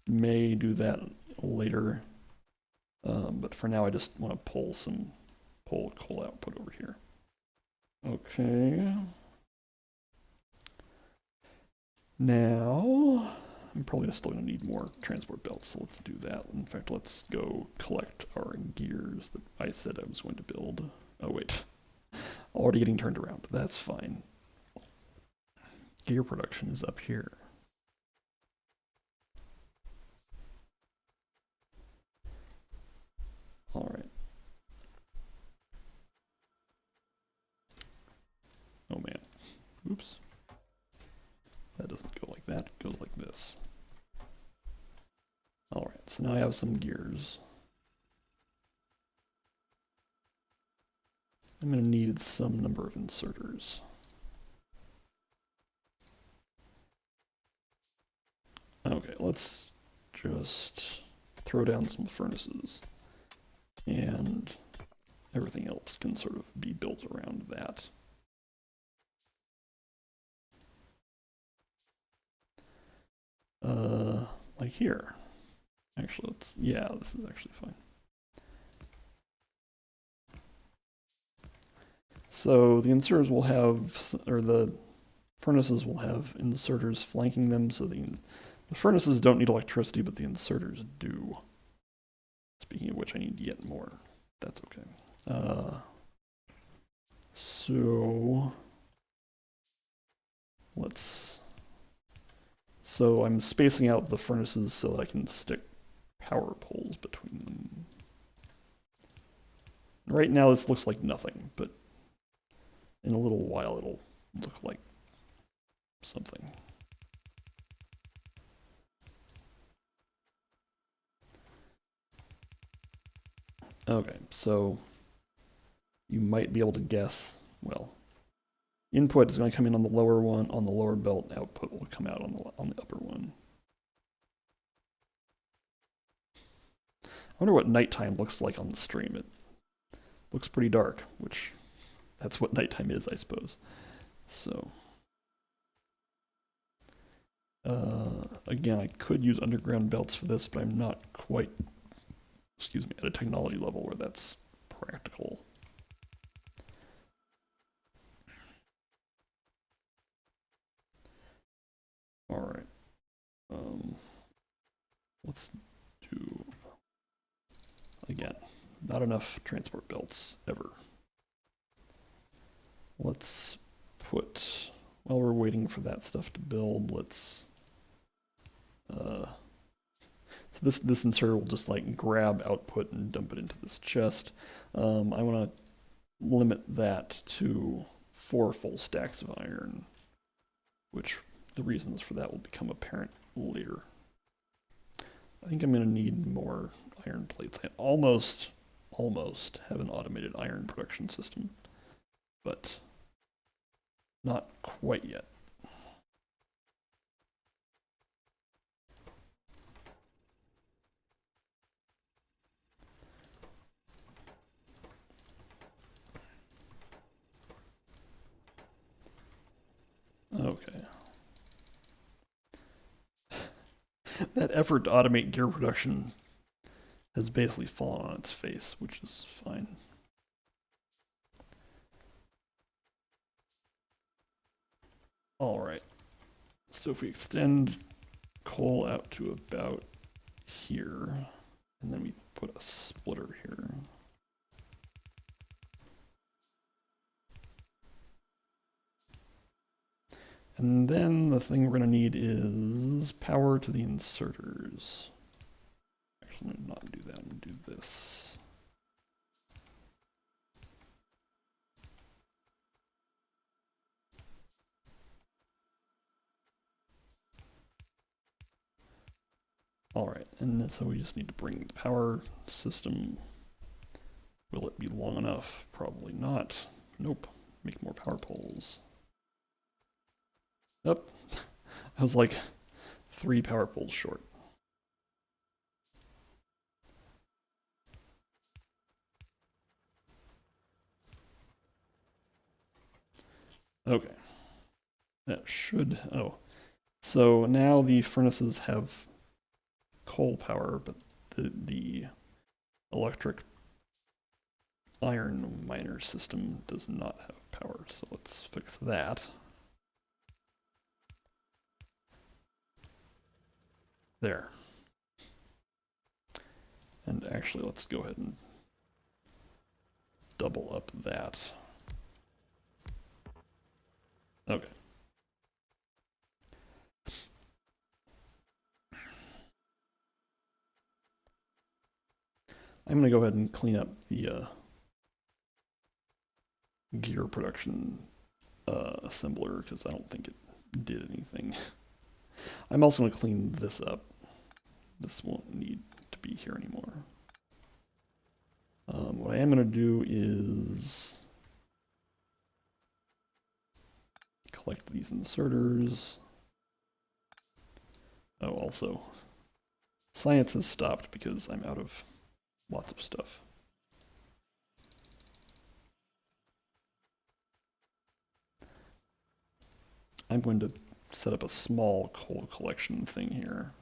may do that later. But for now, I just want to pull coal output over here. Okay. Now, I'm probably still going to need more transport belts, so let's do that. In fact, let's go collect our gears that I said I was going to build. Oh, wait. Already getting turned around. That's fine. Gear production is up here. All right. Oh, man. Oops. That doesn't go like that. It goes like this. All right, so now I have some gears. I'm going to need some number of inserters. Okay, let's just throw down some furnaces, and everything else can sort of be built around that. Like here. Actually, yeah, this is actually fine. So the inserters will have, or the furnaces will have inserters flanking them, so the furnaces don't need electricity, but the inserters do. Speaking of which, I need yet more. That's okay. So I'm spacing out the furnaces so that I can stick power poles between them. Right now this looks like nothing, but in a little while it'll look like something. Okay, so you might be able to guess, well, input is going to come in on the lower one, on the lower belt, output will come out on the upper one. I wonder what nighttime looks like on the stream. It looks pretty dark, which that's what nighttime is, I suppose. So, again, I could use underground belts for this, but I'm not quite, excuse me, at a technology level where that's practical. All right. Let's do, again, not enough transport belts ever. Let's put, while we're waiting for that stuff to build, let's, so this inserter will just like grab output and dump it into this chest. I want to limit that to 4 full stacks of iron, which the reasons for that will become apparent later. I think I'm going to need more iron plates. I almost have an automated iron production system, but not quite yet. Okay. That effort to automate gear production has basically fallen on its face, which is fine. All right. So if we extend coal out to about here, and then we put a splitter here. And then the thing we're going to need is power to the inserters. Actually, I'm going to not do that. I'm going to do this. All right, and so we just need to bring the power system. Will it be long enough? Probably not. Nope. Make more power poles. Yep. I was like 3 power poles short. Okay. That should, oh. So now the furnaces have coal power, but the electric iron miner system does not have power. So let's fix that. There. And actually, let's go ahead and double up that. Okay. I'm going to go ahead and clean up the gear production assembler because I don't think it did anything. I'm also going to clean this up. This won't need to be here anymore. What I am going to do is collect these inserters. Oh, also, science has stopped because I'm out of lots of stuff. I'm going to set up a small coal collection thing here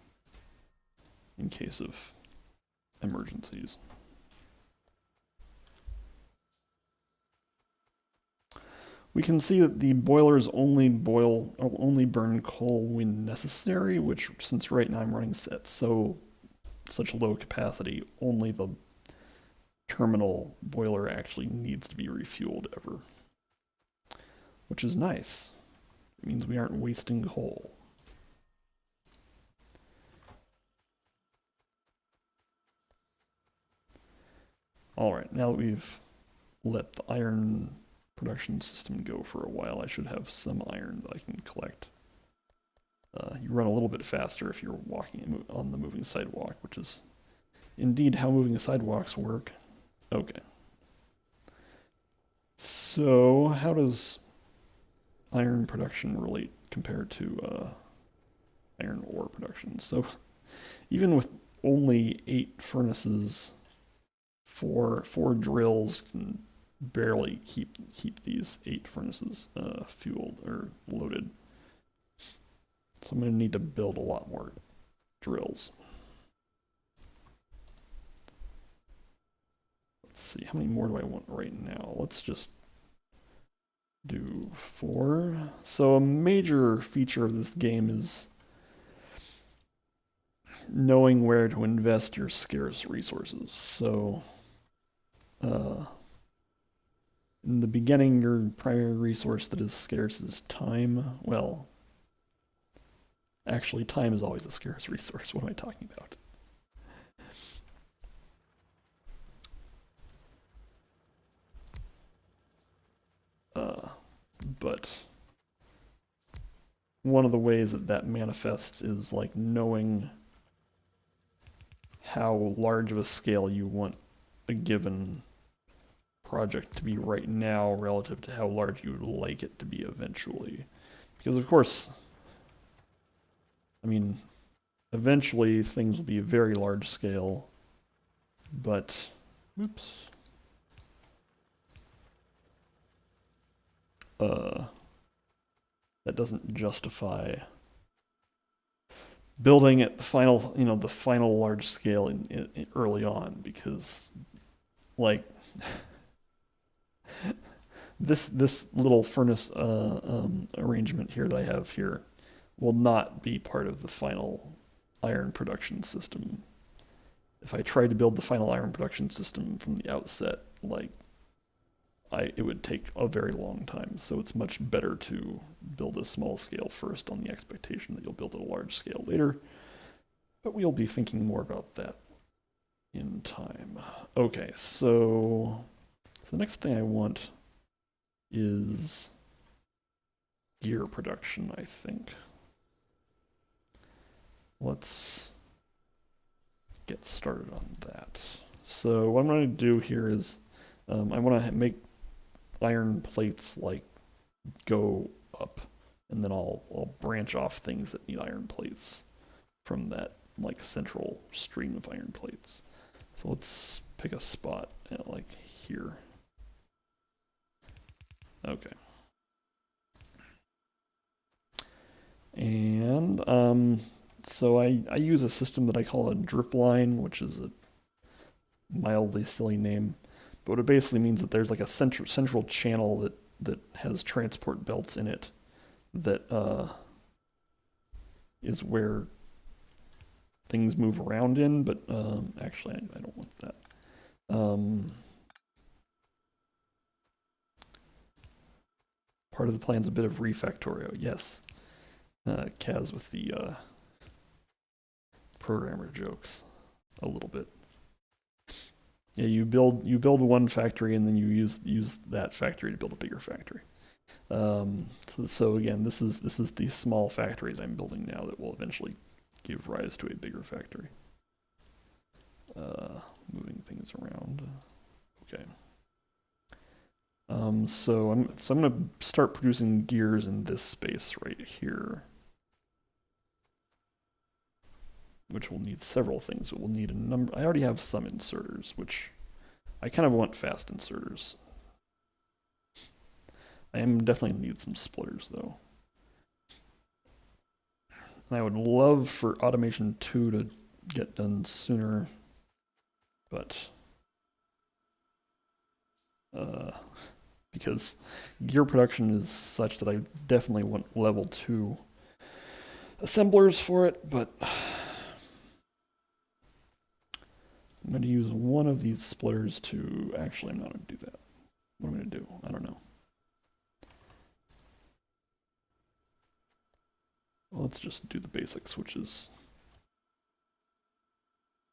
in case of emergencies. We can see that the boilers only burn coal when necessary, which since right now I'm running at such low capacity, only the terminal boiler actually needs to be refueled ever, which is nice. It means we aren't wasting coal. All right, now that we've let the iron production system go for a while, I should have some iron that I can collect. You run a little bit faster if you're walking on the moving sidewalk, which is indeed how moving sidewalks work. Okay. So how does iron production relate compared to iron ore production? So even with only 8 furnaces, four drills can barely keep these 8 furnaces fueled or loaded. So I'm going to need to build a lot more drills. Let's see, how many more do I want right now? Let's just do 4. So a major feature of this game is knowing where to invest your scarce resources. So in the beginning, your primary resource that is scarce is time. Well, actually, time is always a scarce resource. What am I talking about? But one of the ways that that manifests is like knowing how large of a scale you want a given project to be right now relative to how large you would like it to be eventually. Because of course, I mean, eventually things will be a very large scale, but oops. That doesn't justify building at the final, the final large scale in early on, because like this little furnace arrangement here that I have here will not be part of the final iron production system. If I tried to build the final iron production system from the outset, like it would take a very long time. So it's much better to build a small scale first on the expectation that you'll build at a large scale later. But we'll be thinking more about that in time. Okay, so the next thing I want is gear production, I think. Let's get started on that. So what I'm going to do here is I want to make iron plates like go up, and then I'll branch off things that need iron plates from that like central stream of iron plates. So let's pick a spot at like here. Okay. And so I use a system that I call a drip line, which is a mildly silly name, but it basically means that there's like a central channel that has transport belts in it that is where things move around in, but actually I don't want that. Part of the plan's a bit of Factorio, yes. Kaz with the programmer jokes a little bit. Yeah, you build one factory and then you use that factory to build a bigger factory. So again, this is the small factory that I'm building now that will eventually give rise to a bigger factory. Moving things around. Okay. So I'm gonna start producing gears in this space right here, which will need several things. It will need a number. I already have some inserters, which I kind of want fast inserters. I am definitely gonna need some splitters though. And I would love for automation 2 to get done sooner, but because gear production is such that I definitely want level 2 assemblers for it, but I'm going to use one of these splitters to... Actually, I'm not going to do that. What am I going to do? I don't know. Well, let's just do the basics, which is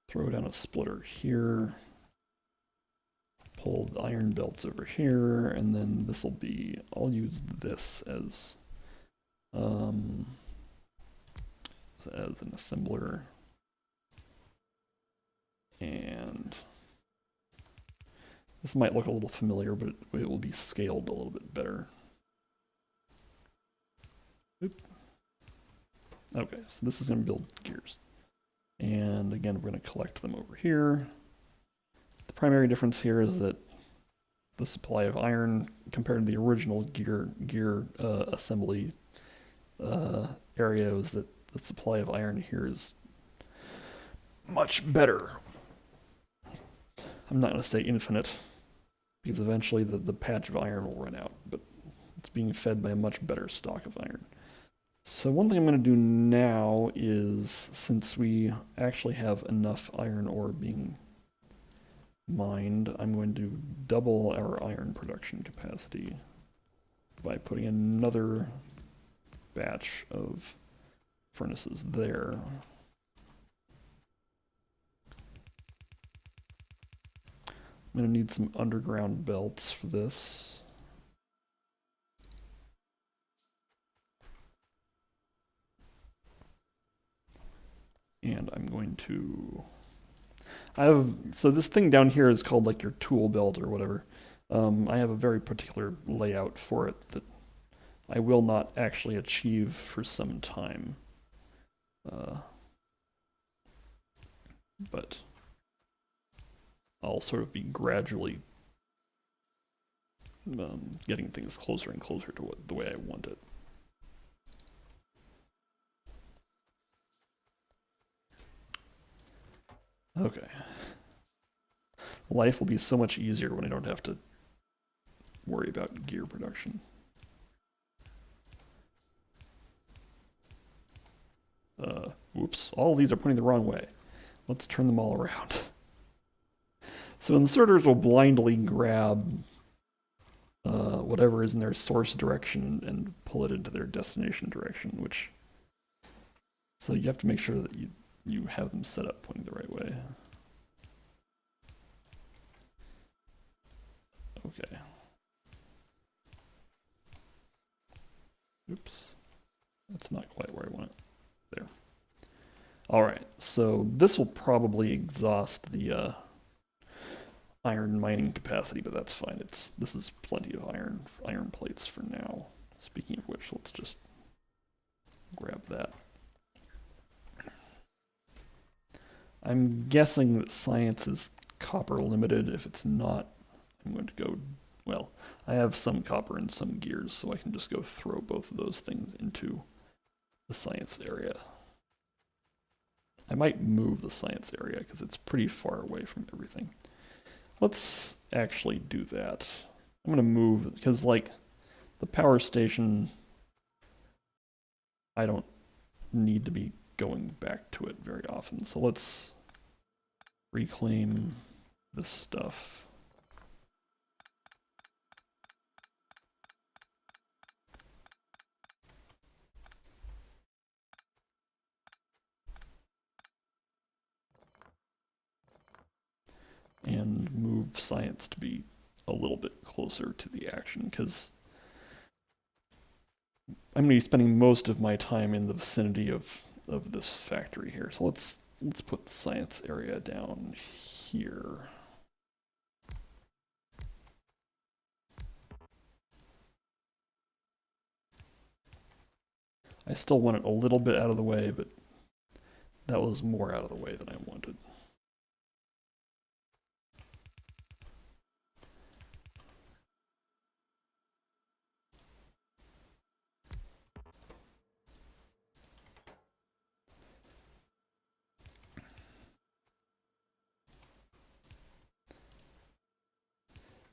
throw down a splitter here, pull the iron belts over here, and then this will be... I'll use this as an assembler. And This might look a little familiar, but it will be scaled a little bit better. Oop. Okay, so this is going to build gears. And again, we're going to collect them over here. The primary difference here is that the supply of iron compared to the original gear assembly area is that the supply of iron here is much better. I'm not going to say infinite, because eventually the patch of iron will run out, but it's being fed by a much better stock of iron. So one thing I'm going to do now is, since we actually have enough iron ore being mined, I'm going to double our iron production capacity by putting another batch of furnaces there. I'm going to need some underground belts for this. And I'm going to... so this thing down here is called like your tool belt or whatever. I have a very particular layout for it that I will not actually achieve for some time. But I'll sort of be gradually getting things closer and closer to the way I want it. Okay. Life will be so much easier when I don't have to worry about gear production. Whoops, all of these are pointing the wrong way. Let's turn them all around. So inserters will blindly grab whatever is in their source direction and pull it into their destination direction, which... So you have to make sure that you have them set up pointing the right way. Okay. Oops. That's not quite where I want it. There. Alright, so this will probably exhaust the iron mining capacity, but that's fine. This is plenty of iron plates for now. Speaking of which, let's just grab that. I'm guessing that science is copper limited. If it's not, I'm going to go... Well, I have some copper and some gears, so I can just go throw both of those things into the science area. I might move the science area because it's pretty far away from everything. Let's actually do that. I'm going to move, because like the power station, I don't need to be going back to it very often. So let's reclaim this stuff. And move science to be a little bit closer to the action, because I'm going to be spending most of my time in the vicinity of this factory here. So let's put the science area down here. I still want it a little bit out of the way, but that was more out of the way than I wanted.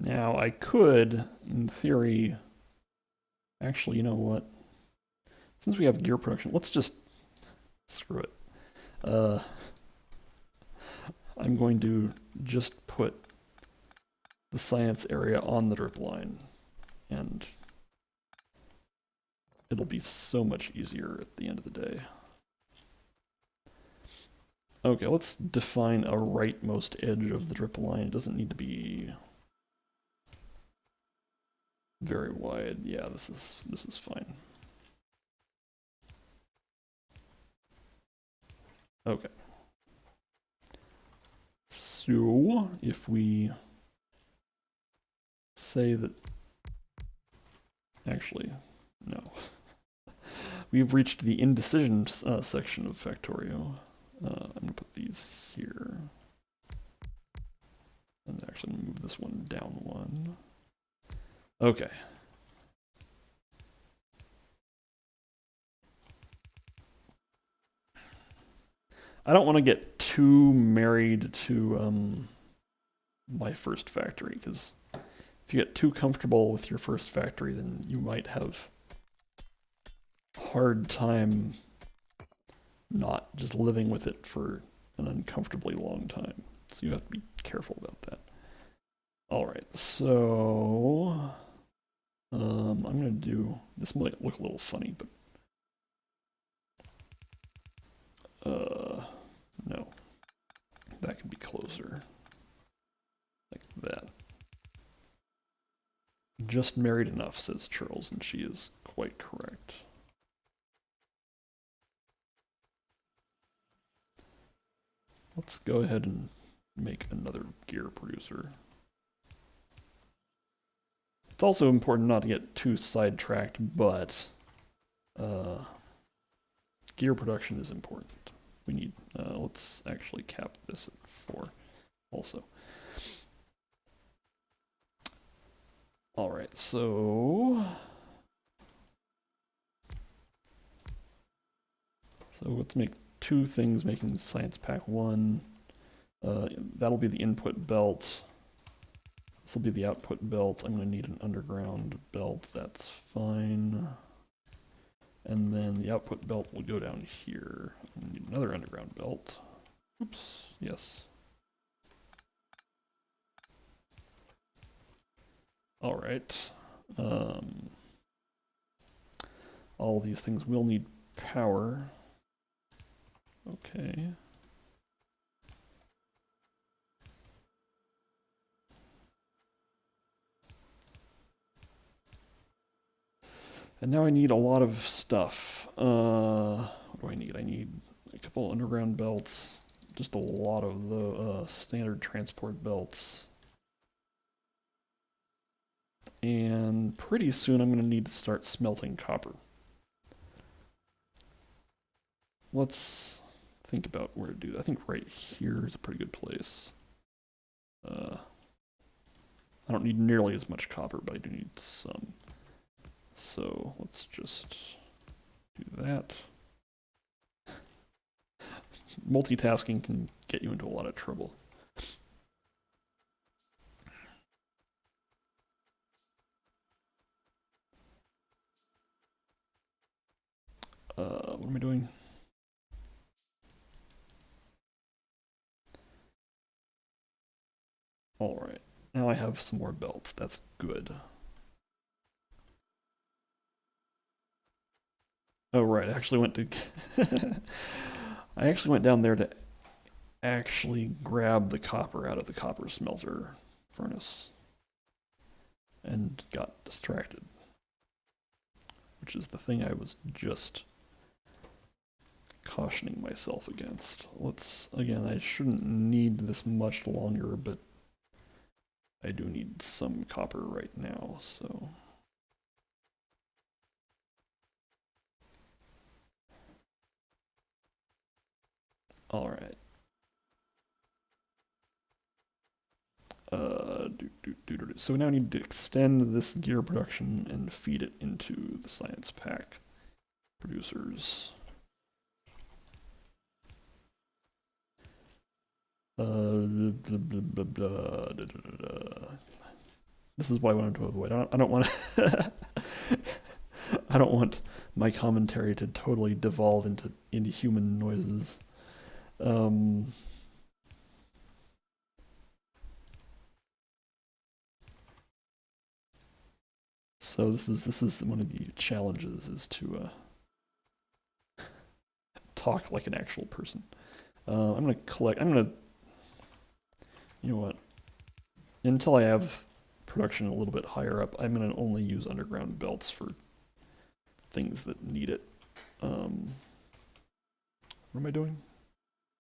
Now, I could, in theory... Actually, you know what? Since we have gear production, let's just... Screw it. I'm going to just put the science area on the drip line, and it'll be so much easier at the end of the day. Okay, let's define a rightmost edge of the drip line. It doesn't need to be very wide. Yeah, this is fine. Okay. So if we say that... Actually, no. We've reached the indecision section of Factorio. I'm going to put these here. And actually move this one down one. Okay. I don't want to get too married to my first factory, because if you get too comfortable with your first factory, then you might have a hard time not just living with it for an uncomfortably long time. So you have to be careful about that. All right, so I'm gonna do, this might look a little funny, but no, that can be closer, like that. Just married enough, says Charles, and she is quite correct. Let's go ahead and make another gear producer. It's also important not to get too sidetracked, but gear production is important. We need, let's actually cap this at 4 also. All right, so let's make 2 things making science pack 1. That'll be the input belt. This will be the output belt. I'm going to need an underground belt. That's fine. And then the output belt will go down here. I need another underground belt. Oops. Yes. All right. All these things will need power. Okay. And now I need a lot of stuff. What do I need? I need a couple underground belts, just a lot of the standard transport belts. And pretty soon I'm going to need to start smelting copper. Let's think about where to do that. I think right here is a pretty good place. I don't need nearly as much copper, but I do need some. So let's just do that. Multitasking can get you into a lot of trouble. What am I doing? All right, now I have some more belts. That's good. Oh right, I actually went to I actually went down there to actually grab the copper out of the copper smelter furnace and got distracted, which is the thing I was just cautioning myself against. Let's, again, I shouldn't need this much longer, but I do need some copper right now, so. All right. So we now need to extend this gear production and feed it into the science pack producers. This is what I wanted to avoid. I don't want to I don't want my commentary to totally devolve into human noises. So this is one of the challenges, is to talk like an actual person. I'm gonna collect. You know what? Until I have production a little bit higher up, I'm gonna only use underground belts for things that need it. What am I doing?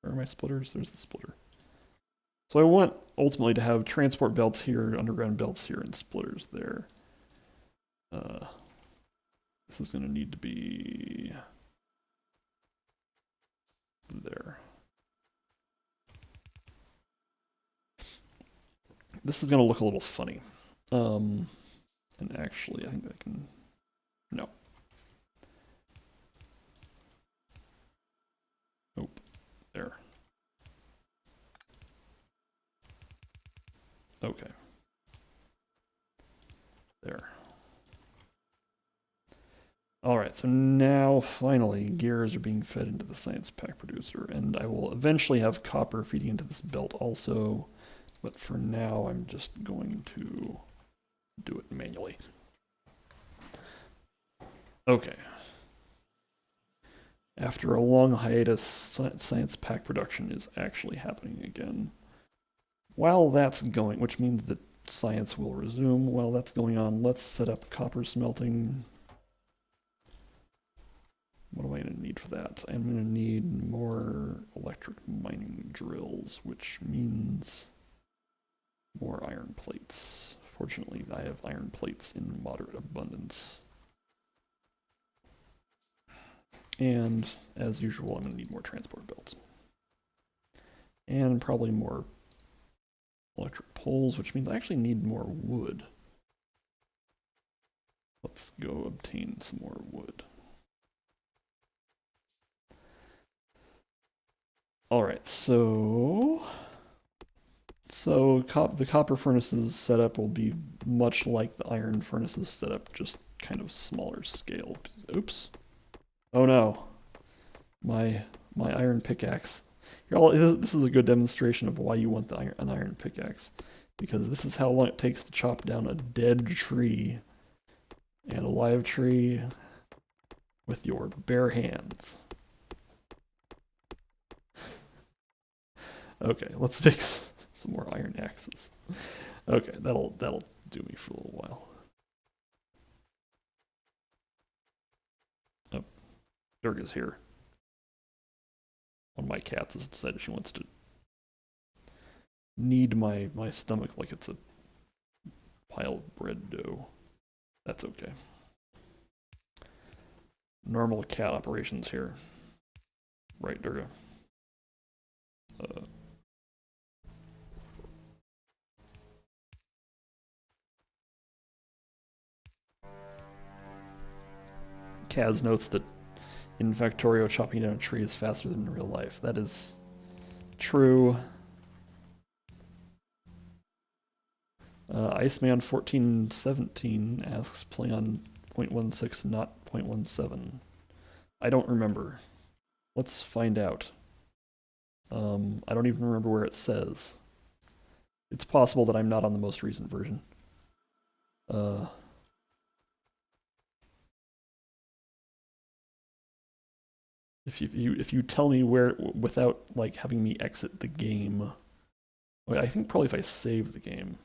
Where are my splitters? There's the splitter. So I want ultimately to have transport belts here, underground belts here, and splitters there. This is going to need to be there. This is going to look a little funny. And actually, I think I can... No. Nope. There. Okay. There. Alright, so now, finally, gears are being fed into the science pack producer, and I will eventually have copper feeding into this belt also, but for now, I'm just going to do it manually. Okay. After a long hiatus, science pack production is actually happening again. While that's going, which means that science will resume, while that's going on, let's set up copper smelting. What am I going to need for that? I'm going to need more electric mining drills, which means more iron plates. Fortunately, I have iron plates in moderate abundance. And, as usual, I'm going to need more transport belts. And probably more electric poles, which means I actually need more wood. Let's go obtain some more wood. Alright, so the copper furnaces setup will be much like the iron furnaces setup, just kind of smaller scale. Oops. Oh no. My iron pickaxe. This is a good demonstration of why you want an iron pickaxe. Because this is how long it takes to chop down a dead tree and a live tree with your bare hands. Okay, let's make some more iron axes. Okay, that'll do me for a little while. Oh, Durga's here. One of my cats has decided she wants to knead my stomach like it's a pile of bread dough. That's okay. Normal cat operations here. Right, Durga? Kaz notes that in Factorio, chopping down a tree is faster than in real life. That is true. Iceman1417 asks, play on 0.16, not 0.17. I don't remember. Let's find out. I don't even remember where it says. It's possible that I'm not on the most recent version. If you tell me where without like having me exit the game, wait, I think probably if I save the game.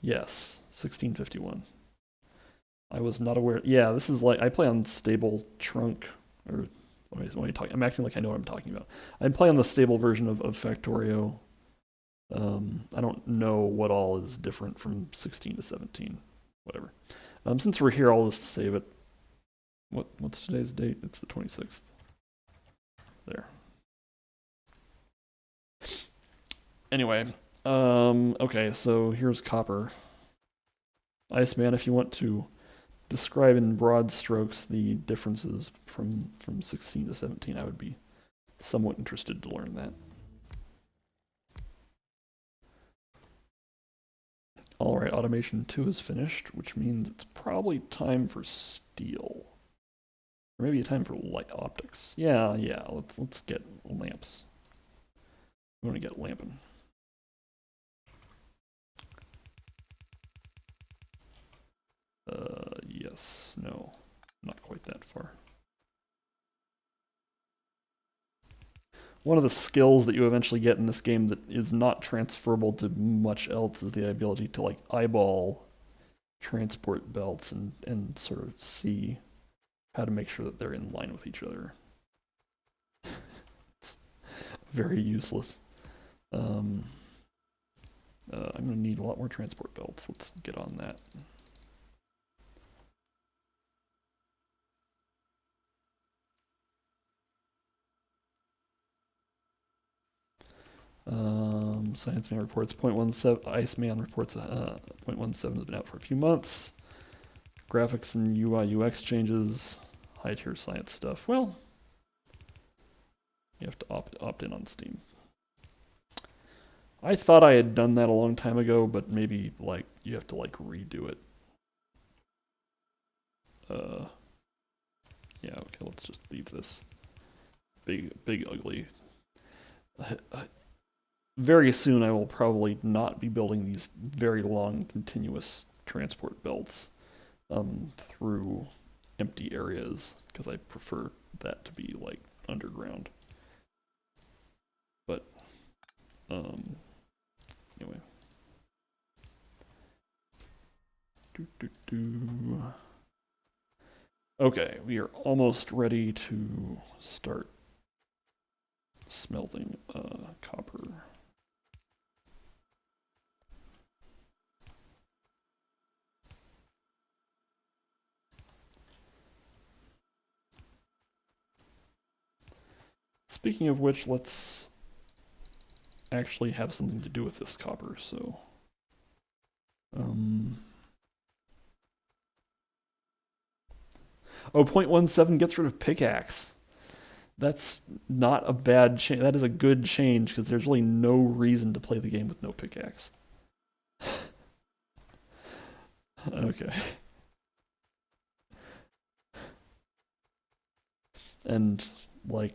Yes, 1651. I was not aware. Yeah, this is like I play on stable trunk or what am I talking? I'm acting like I know what I'm talking about. I play on the stable version of Factorio. I don't know what all is different from 16 to 17. Whatever. Since we're here, I'll just save it. What's today's date? It's the 26th. There. Anyway, okay, so here's copper. Iceman, if you want to describe in broad strokes the differences from 16 to 17, I would be somewhat interested to learn that. Alright, automation 2 is finished, which means it's probably time for steel. Or maybe a time for light optics. Yeah, let's get lamps. We want to get lamping. Yes, no, not quite that far. One of the skills that you eventually get in this game that is not transferable to much else is the ability to like eyeball transport belts and sort of see how to make sure that they're in line with each other. very useless. I'm gonna need a lot more transport belts. Let's get on that. Science Man reports 0.17. Iceman reports 0.17 has been out for a few months. Graphics and UI UX changes. High tier science stuff. Well, you have to opt in on Steam. I thought I had done that a long time ago, but maybe like you have to like redo it. Yeah, okay, let's just leave this. Big ugly. Very soon I will probably not be building these very long continuous transport belts through empty areas because I prefer that to be like underground. But anyway. Okay, we are almost ready to start smelting copper. Speaking of which, let's actually have something to do with this copper, so oh, 0.17 gets rid of pickaxe. That's not a bad change. That is a good change because there's really no reason to play the game with no pickaxe. Okay. And like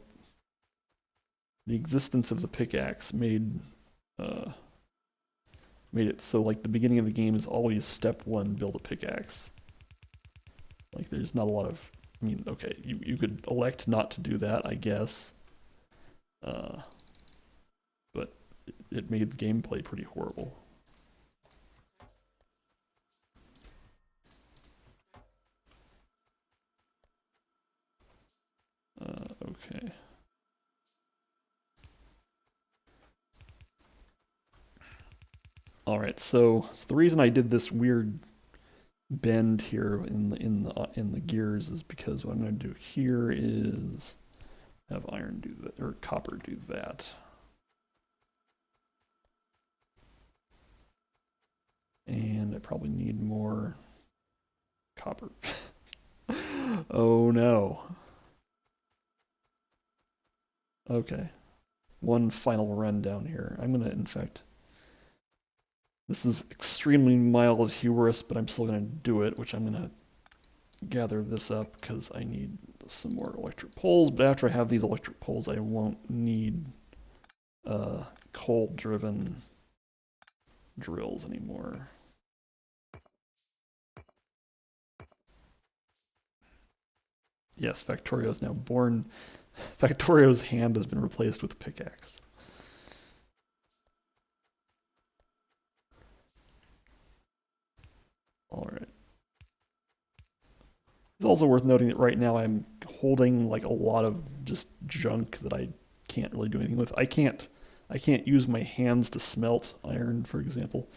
the existence of the pickaxe made it so like the beginning of the game is always step one, build a pickaxe. Like there's not a lot of, I mean, okay, you could elect not to do that, I guess. But it made the gameplay pretty horrible. Okay. All right, so the reason I did this weird bend here in the gears is because what I'm going to do here is have iron do that or copper do that. And I probably need more copper. Oh no. Okay. One final run down here. I'm gonna, in fact, this is extremely mild hubris, but I'm still gonna do it, which I'm gonna gather this up because I need some more electric poles. But after I have these electric poles, I won't need coal-driven drills anymore. Yes, Factorio is now born. Factorio's hand has been replaced with a pickaxe. All right. It's also worth noting that right now I'm holding like a lot of just junk that I can't really do anything with. I can't use my hands to smelt iron, for example.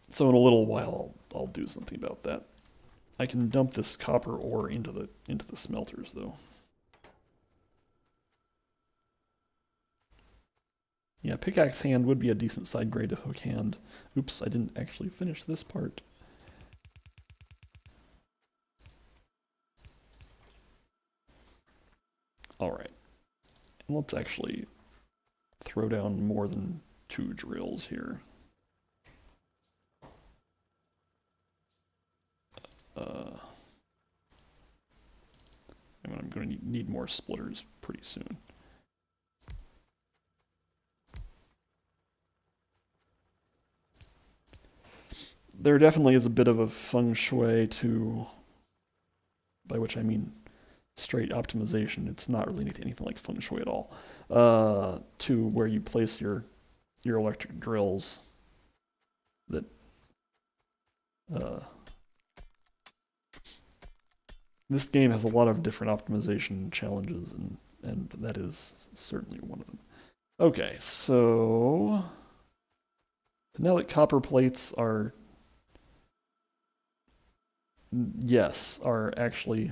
So in a little while I'll do something about that. I can dump this copper ore into the smelters though. Yeah, pickaxe hand would be a decent side grade to hook hand. Oops, I didn't actually finish this part. All right, and let's actually throw down more than 2 drills here. I'm going to need more splitters pretty soon. There definitely is a bit of a feng shui to, by which I mean straight optimization. It's not really anything like feng shui at all. To where you place your electric drills. That this game has a lot of different optimization challenges, and that is certainly one of them. Okay, so now that copper plates are, yes, are actually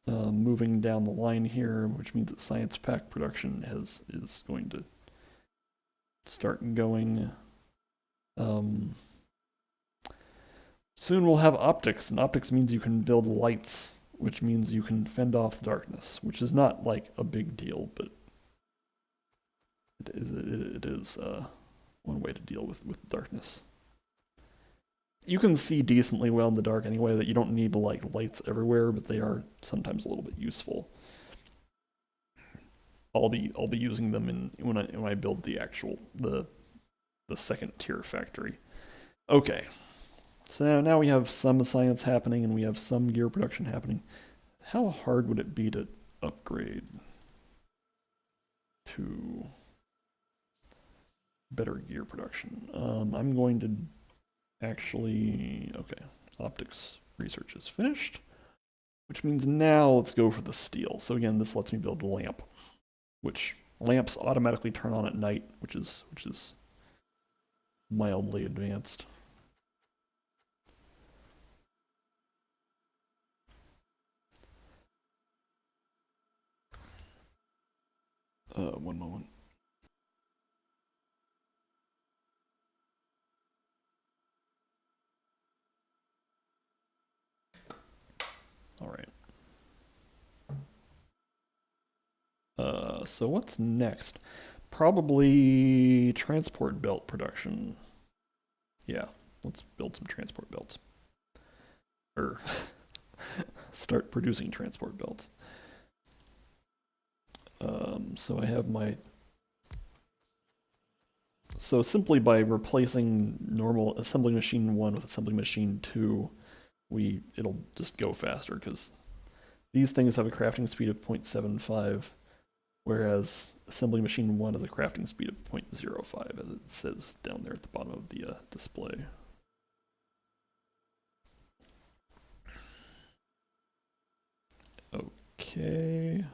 moving down the line here, which means that science pack production is going to start going. Soon we'll have optics, and optics means you can build lights, which means you can fend off the darkness, which is not like a big deal, but it is one way to deal with darkness. You can see decently well in the dark anyway, that you don't need like lights everywhere, but they are sometimes a little bit useful. I'll be using them when I build the actual the second tier factory. Okay. So now we have some science happening and we have some gear production happening. How hard would it be to upgrade to better gear production? I'm going to actually, okay, optics research is finished, which means now let's go for the steel. So again, this lets me build a lamp, which lamps automatically turn on at night, which is mildly advanced. One moment. All right. So what's next? Probably transport belt production. Yeah, let's build some transport belts. Or start producing transport belts. So I have my... So simply by replacing normal assembly machine 1 with assembly machine 2, it'll just go faster, because these things have a crafting speed of 0.75, whereas assembly machine 1 has a crafting speed of 0.05, as it says down there at the bottom of the display. Okay.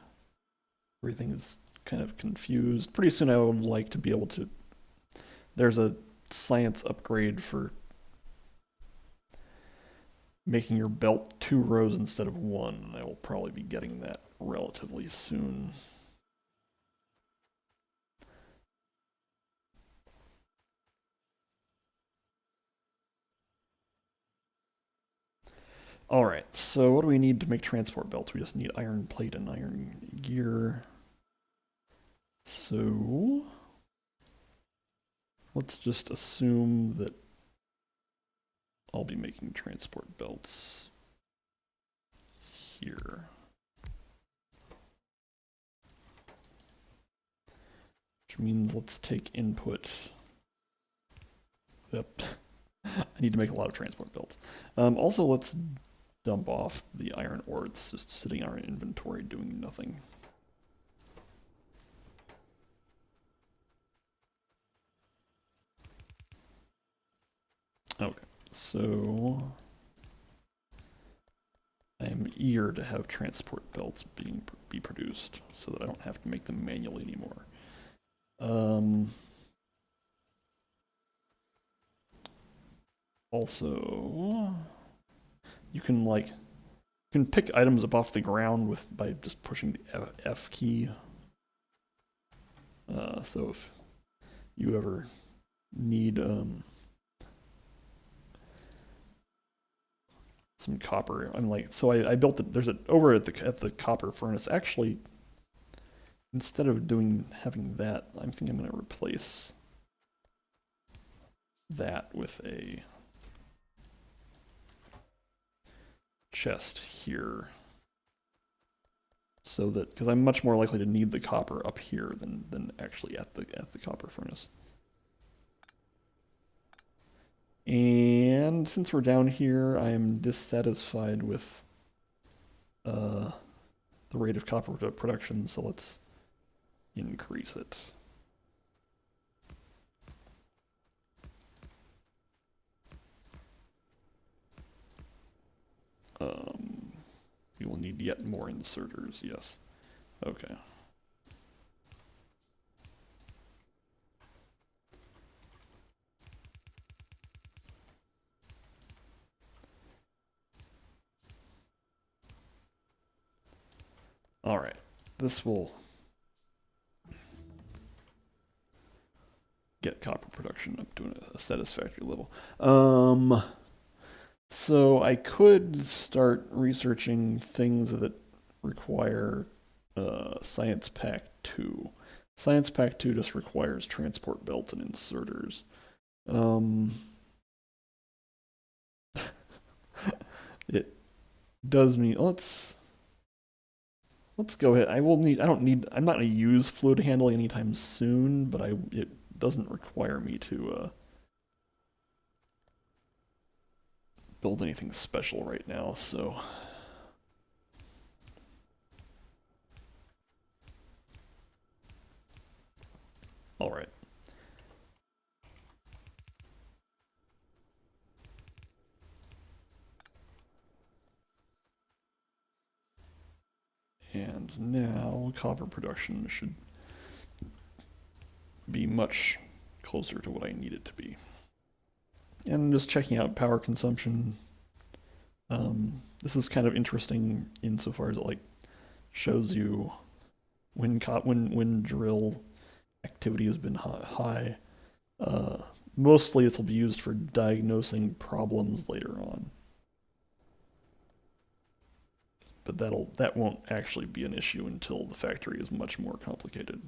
Everything is kind of confused. Pretty soon I would like to be able to... There's a science upgrade for making your belt 2 rows instead of 1, and I will probably be getting that relatively soon. Alright, so what do we need to make transport belts? We just need iron plate and iron gear. So let's just assume that I'll be making transport belts here. Which means let's take input. Yep. I need to make a lot of transport belts. Also, let's dump off the iron ore that's just sitting in our inventory doing nothing. Okay, so I am eager to have transport belts be produced so that I don't have to make them manually anymore. Also, you can pick items up off the ground by just pushing the F key. So if you ever need some copper, I built it. There's over at the copper furnace. Actually, instead of having that, I think I'm going to replace that with a chest here, so that, because I'm much more likely to need the copper up here than actually at the copper furnace. And since we're down here, I am dissatisfied with the rate of copper production, so let's increase it. We we'll need yet more inserters, yes. Okay. All right, this will get copper production up to a satisfactory level. So I could start researching things that require Science Pack 2. Science Pack 2 just requires transport belts and inserters. It does mean let's go ahead. I'm not gonna use fluid handling anytime soon, but it doesn't require me to build anything special right now, so all right. And now copper production should be much closer to what I need it to be. And just checking out power consumption. This is kind of interesting insofar as it like shows you when drill activity has been high. Mostly this will be used for diagnosing problems later on. But that won't actually be an issue until the factory is much more complicated.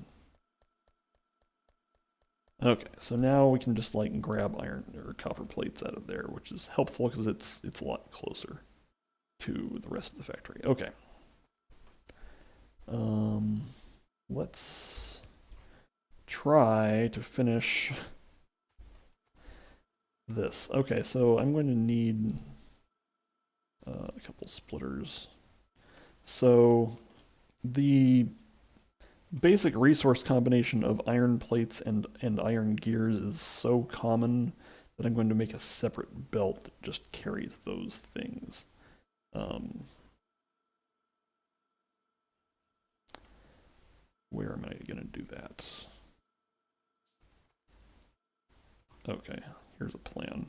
Okay, so now we can just like grab iron or copper plates out of there, which is helpful because it's a lot closer to the rest of the factory. Okay. Let's try to finish this. Okay, so I'm going to need a couple splitters. So the basic resource combination of iron plates and iron gears is so common that I'm going to make a separate belt that just carries those things. Where am I going to do that? Okay, here's a plan.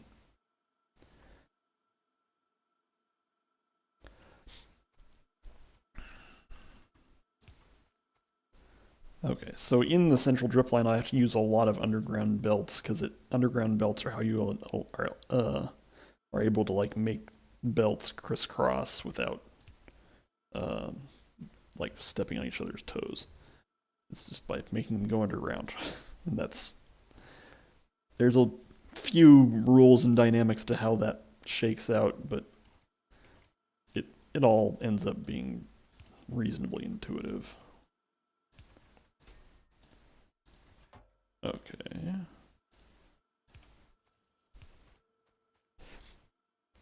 Okay, so in the central drip line, I have to use a lot of underground belts because underground belts are how you are able to like make belts crisscross without like stepping on each other's toes. It's just by making them go underground, and there's a few rules and dynamics to how that shakes out, but it all ends up being reasonably intuitive. Okay.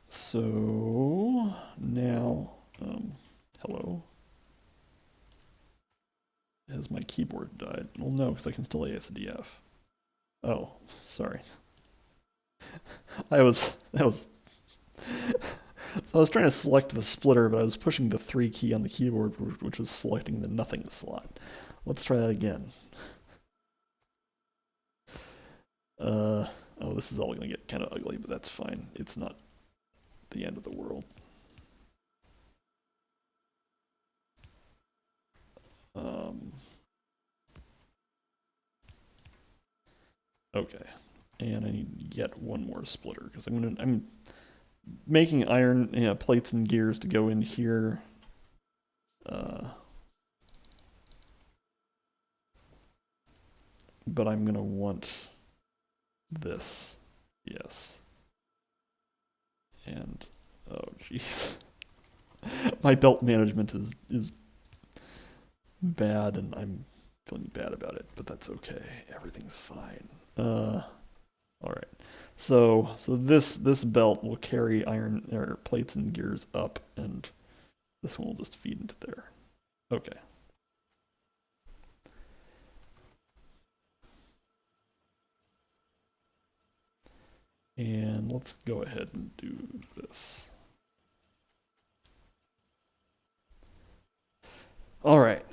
So now, hello. Has my keyboard died? Well, no, because I can still ASDF. Oh, sorry. So I was trying to select the splitter, but I was pushing the 3 key on the keyboard, which was selecting the nothing slot. Let's try that again. Oh, this is all gonna get kind of ugly, but that's fine. It's not the end of the world. Okay, and I need yet one more splitter because I'm making iron plates and gears to go in here. But I'm gonna want this, yes. And oh jeez, my belt management is bad, and I'm feeling bad about it, but that's okay. Everything's fine. All right. So this belt will carry iron or plates and gears up, and this one will just feed into there. Okay. And let's go ahead and do this. All right,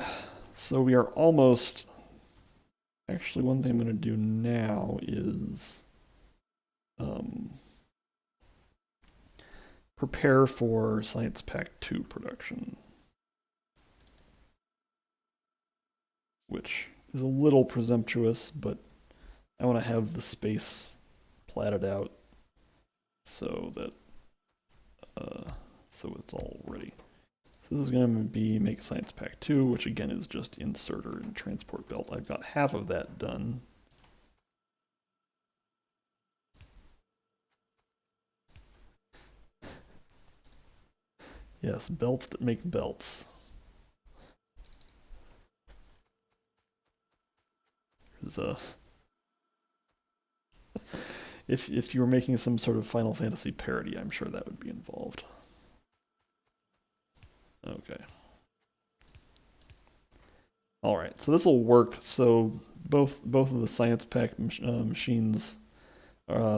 so we are almost. Actually, one thing I'm going to do now is um, prepare for Science Pack 2 production, which is a little presumptuous, but I want to have the space platted out so that so it's all ready. So this is going to be make Science Pack 2, which again is just inserter and transport belt. I've got half of that done. Yes, belts that make belts. Is if you were making some sort of Final Fantasy parody, I'm sure that would be involved. Okay. All right, so this will work. So both of the Science Pack machines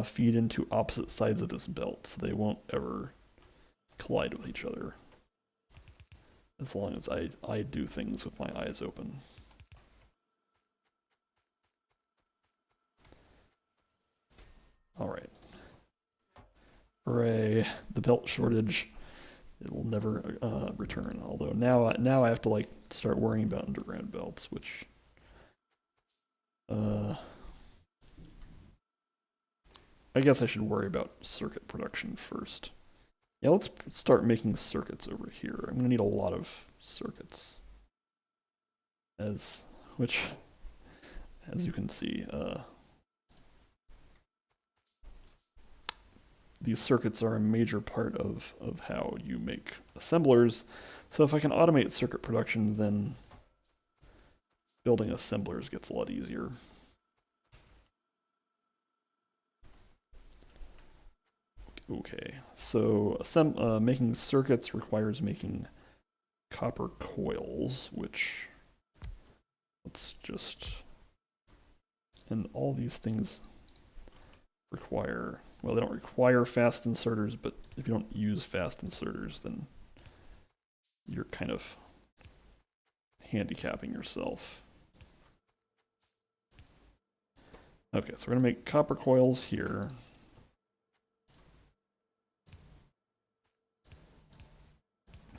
feed into opposite sides of this belt, so they won't ever collide with each other. As long as I do things with my eyes open. All right. Hooray! The belt shortage. It will never return. Although now I have to like start worrying about underground belts, which I guess I should worry about circuit production first. Yeah, let's start making circuits over here. I'm gonna need a lot of circuits, as you can see, these circuits are a major part of how you make assemblers. So if I can automate circuit production, then building assemblers gets a lot easier. Okay, so making circuits requires making copper coils, which let's just, and all these things require, well, they don't require fast inserters, but if you don't use fast inserters, then you're kind of handicapping yourself. Okay, so we're gonna make copper coils here.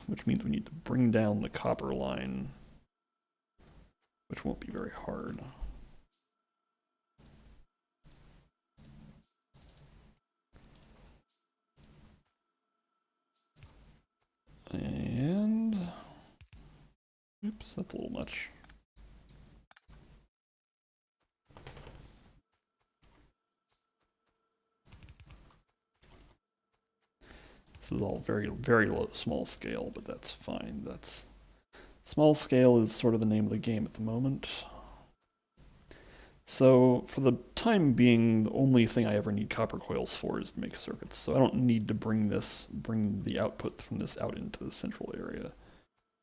Which means we need to bring down the copper line, which won't be very hard. And, oops, that's a little much. This is all very, very low, small scale, but that's fine. That's small scale is sort of the name of the game at the moment. So for the time being, the only thing I ever need copper coils for is to make circuits. So I don't need to bring the output from this out into the central area.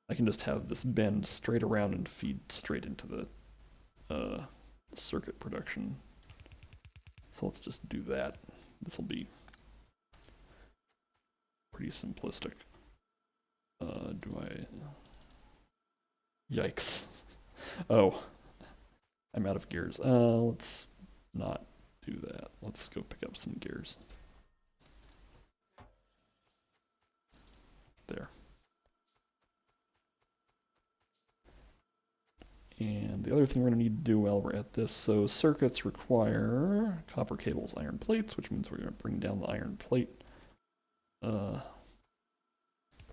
I can just have this bend straight around and feed straight into the circuit production. So let's just do that. This will be pretty simplistic. Yikes. Oh, I'm out of gears. Let's not do that. Let's go pick up some gears. There. And the other thing we're going to need to do while we're at this, so circuits require copper cables, iron plates, which means we're going to bring down the iron plate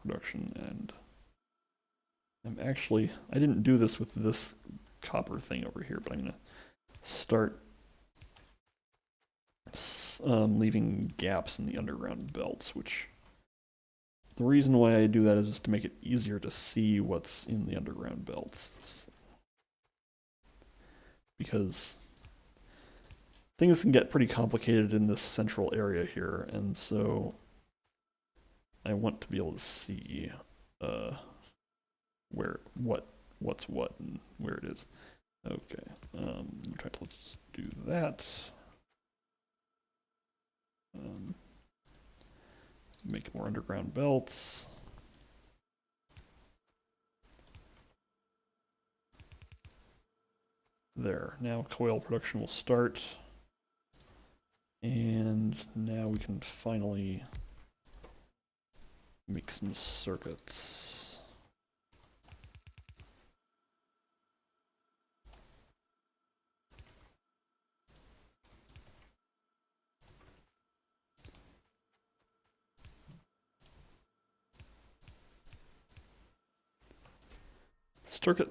production. And I didn't do this with this copper thing over here, but I'm going to start leaving gaps in the underground belts, which the reason why I do that is just to make it easier to see what's in the underground belts. Because things can get pretty complicated in this central area here, and so I want to be able to see what's what and where it is. Okay, let's just do that. Make more underground belts. There, now coil production will start. And now we can finally make some circuits.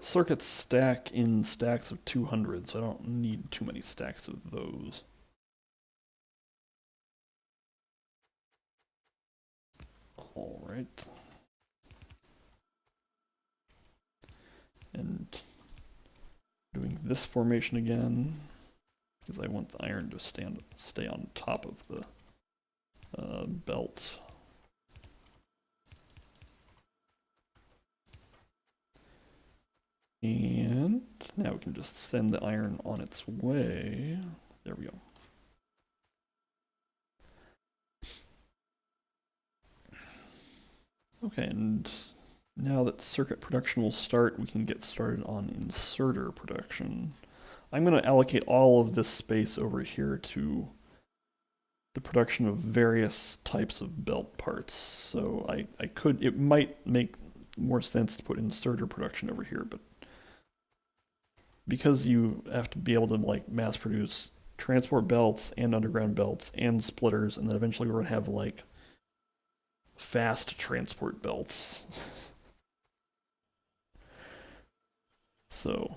Circuits stack in stacks of 200, so I don't need too many stacks of those. All right. And doing this formation again, because I want the iron to stay on top of the belt. And now we can just send the iron on its way. There we go. Okay, and now that circuit production will start, we can get started on inserter production. I'm going to allocate all of this space over here to the production of various types of belt parts. So it might make more sense to put inserter production over here, but because you have to be able to like mass produce transport belts and underground belts and splitters, and then eventually we're going to have like fast transport belts. So,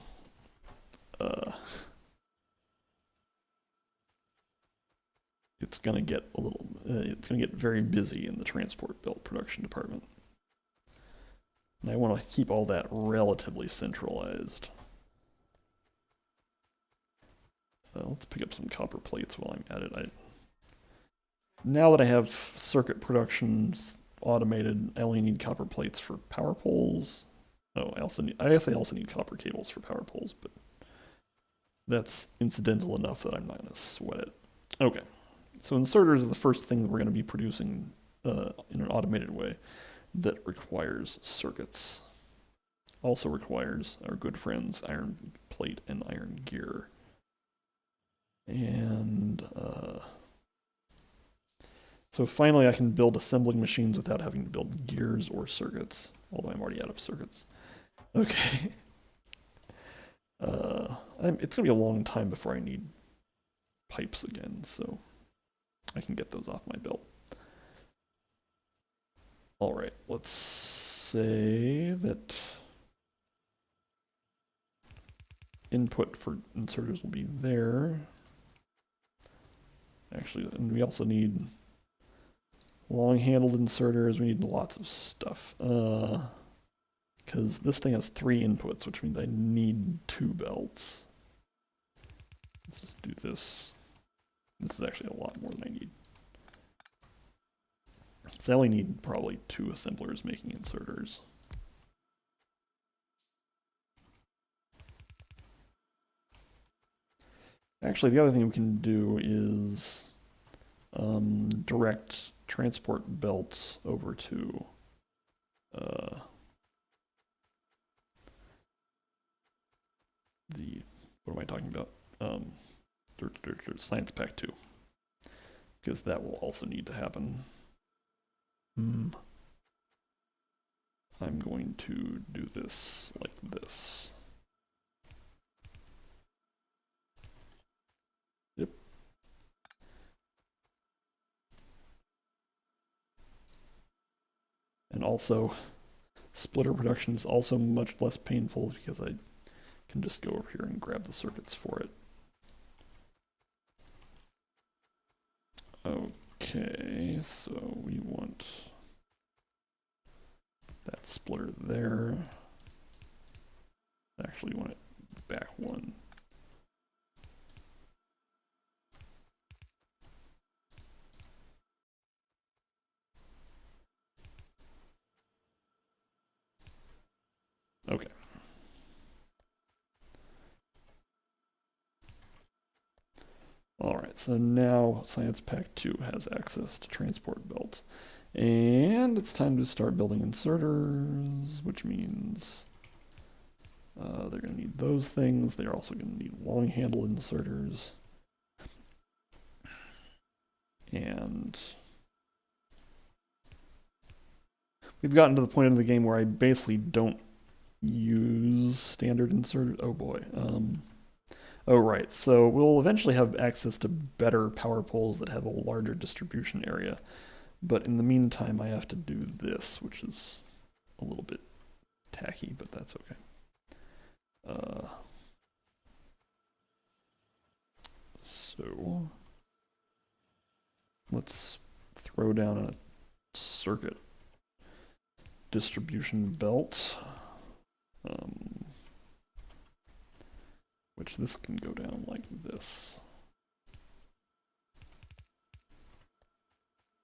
it's gonna get it's gonna get very busy in the transport belt production department. And I want to keep all that relatively centralized. Let's pick up some copper plates while I'm at it. Now that I have circuit productions automated, I only need copper plates for power poles. Oh, I guess I also need copper cables for power poles, but that's incidental enough that I'm not going to sweat it. Okay, so inserters is the first thing that we're going to be producing in an automated way that requires circuits. Also requires our good friends iron plate and iron gear. And so finally I can build assembling machines without having to build gears or circuits, although I'm already out of circuits. Okay. It's going to be a long time before I need pipes again, so I can get those off my belt. All right, let's say that input for inserters will be there. Actually, and we also need long-handled inserters. We need lots of stuff. Because this thing has 3 inputs, which means I need 2 belts. Let's just do this. This is actually a lot more than I need. So I only need probably 2 assemblers making inserters. Actually, the other thing we can do is direct transport belts over to what am I talking about? Science Pack 2. Because that will also need to happen. I'm going to do this like this. Yep. And also, splitter production is also much less painful because I can just go over here and grab the circuits for it. Okay, so we want that splitter there. Actually, want it back 1. Okay. Alright, so now Science Pack 2 has access to transport belts. And it's time to start building inserters, which means They're going to need those things. They're also going to need long handle inserters. And we've gotten to the point of the game where I basically don't use standard inserters. Oh boy. Oh right, so we'll eventually have access to better power poles that have a larger distribution area. But in the meantime, I have to do this, which is a little bit tacky, but that's okay. So let's throw down a circuit distribution belt, which this can go down like this.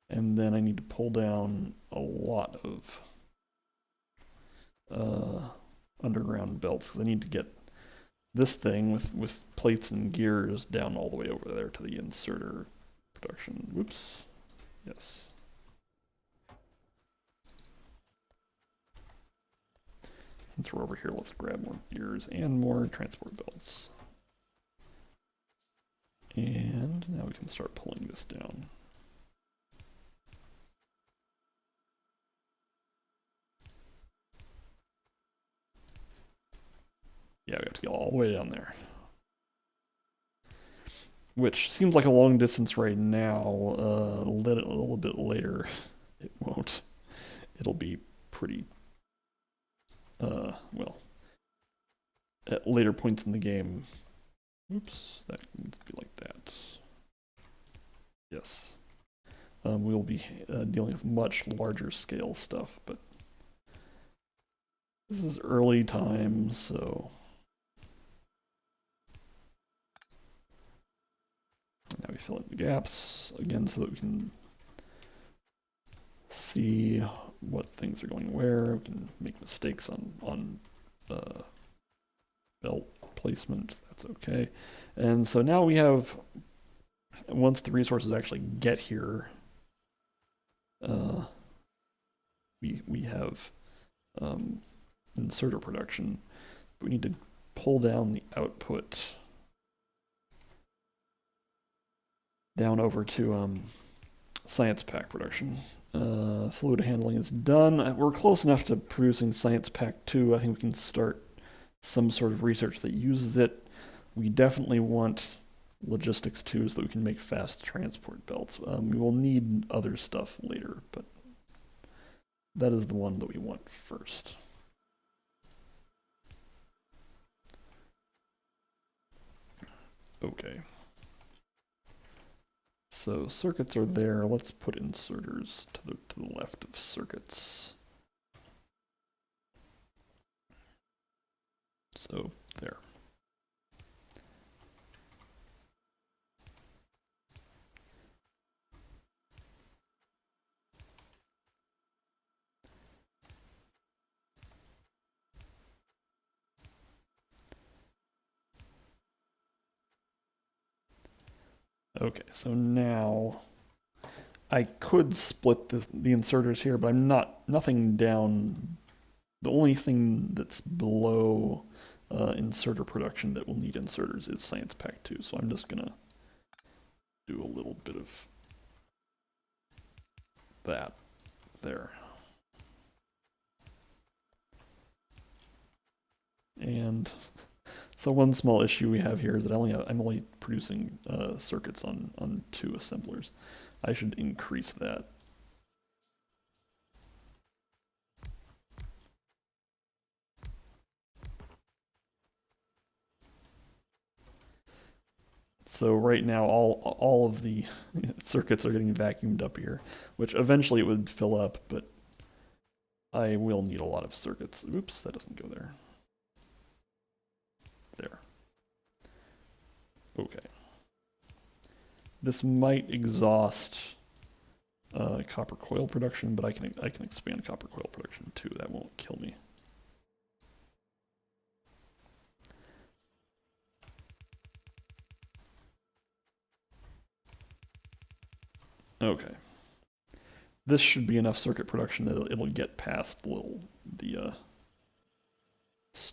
And then I need to pull down a lot of underground belts because I need to get this thing with plates and gears down all the way over there to the inserter production. Whoops. Yes. Since we're over here, let's grab more gears and more transport belts. And now we can start pulling this down. Yeah, we have to go all the way down there. Which seems like a long distance right now. A little bit later, it won't. It'll be pretty, well, at later points in the game. Oops, that needs to be like that. Yes. We'll be dealing with much larger scale stuff, but this is early time, so. Now we fill in the gaps again so that we can see what things are going where. We can make mistakes on belt placement. That's okay. And so now we have, once the resources actually get here, we have inserter production. We need to pull down the output down over to science pack production. Fluid handling is done. We're close enough to producing science pack 2. I think we can start some sort of research that uses it. We definitely want logistics 2 so that we can make fast transport belts. We will need other stuff later, but that is the one that we want first. Okay. So circuits are there. Let's put inserters to the left of circuits. So there. Okay, so now I could split the inserters here, but I'm nothing down. The only thing that's below inserter production that will need inserters is Science Pack 2, so I'm just gonna do a little bit of that there. And so one small issue we have here is that I'm only producing circuits on 2 assemblers. I should increase that. So right now all of the circuits are getting vacuumed up here, which eventually it would fill up, but I will need a lot of circuits. Oops, that doesn't go there. There. Okay. This might exhaust copper coil production, but I can expand copper coil production too. That won't kill me. Okay. This should be enough circuit production that it'll get past the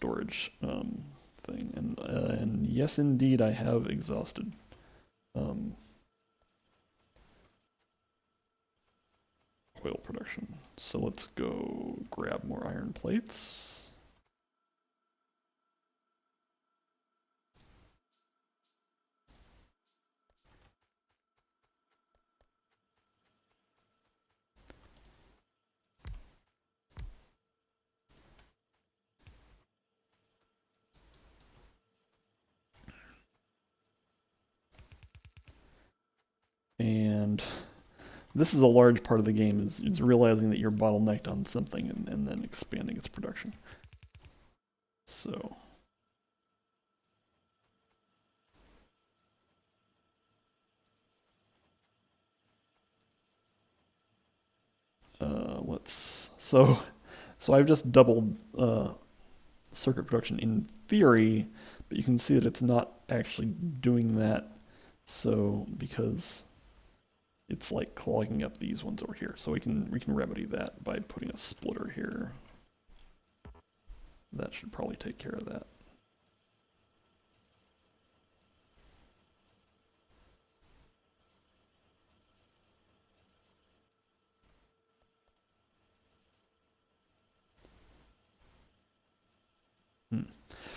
storage thing. And yes, indeed, I have exhausted coil production. So let's go grab more iron plates. And this is a large part of the game, is realizing that you're bottlenecked on something and then expanding its production. So so I've just doubled circuit production in theory, but you can see that it's not actually doing that. So because it's like clogging up these ones over here. So we can remedy that by putting a splitter here. That should probably take care of that.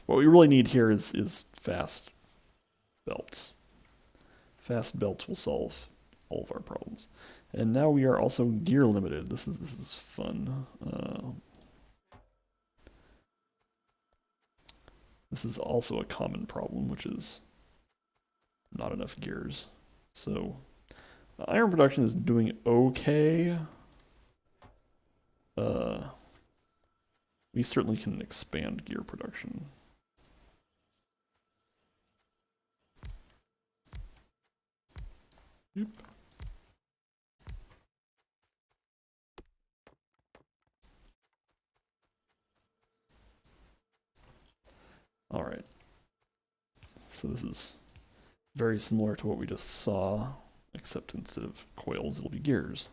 What we really need here is fast belts. Fast belts will solve all of our problems. And now we are also gear limited. This is fun. This is also a common problem, which is not enough gears. So iron production is doing okay. We certainly can expand gear production. Yep. All right. So this is very similar to what we just saw, except instead of coils, it'll be gears.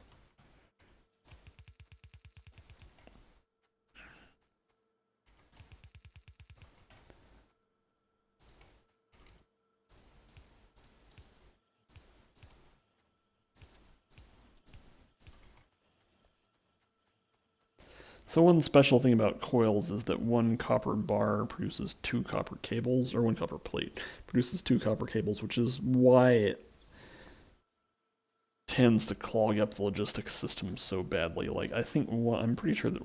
So one special thing about coils is that one copper bar produces 2 copper cables, or 1 copper plate produces 2 copper cables, which is why it tends to clog up the logistics system so badly. Like I think I'm pretty sure that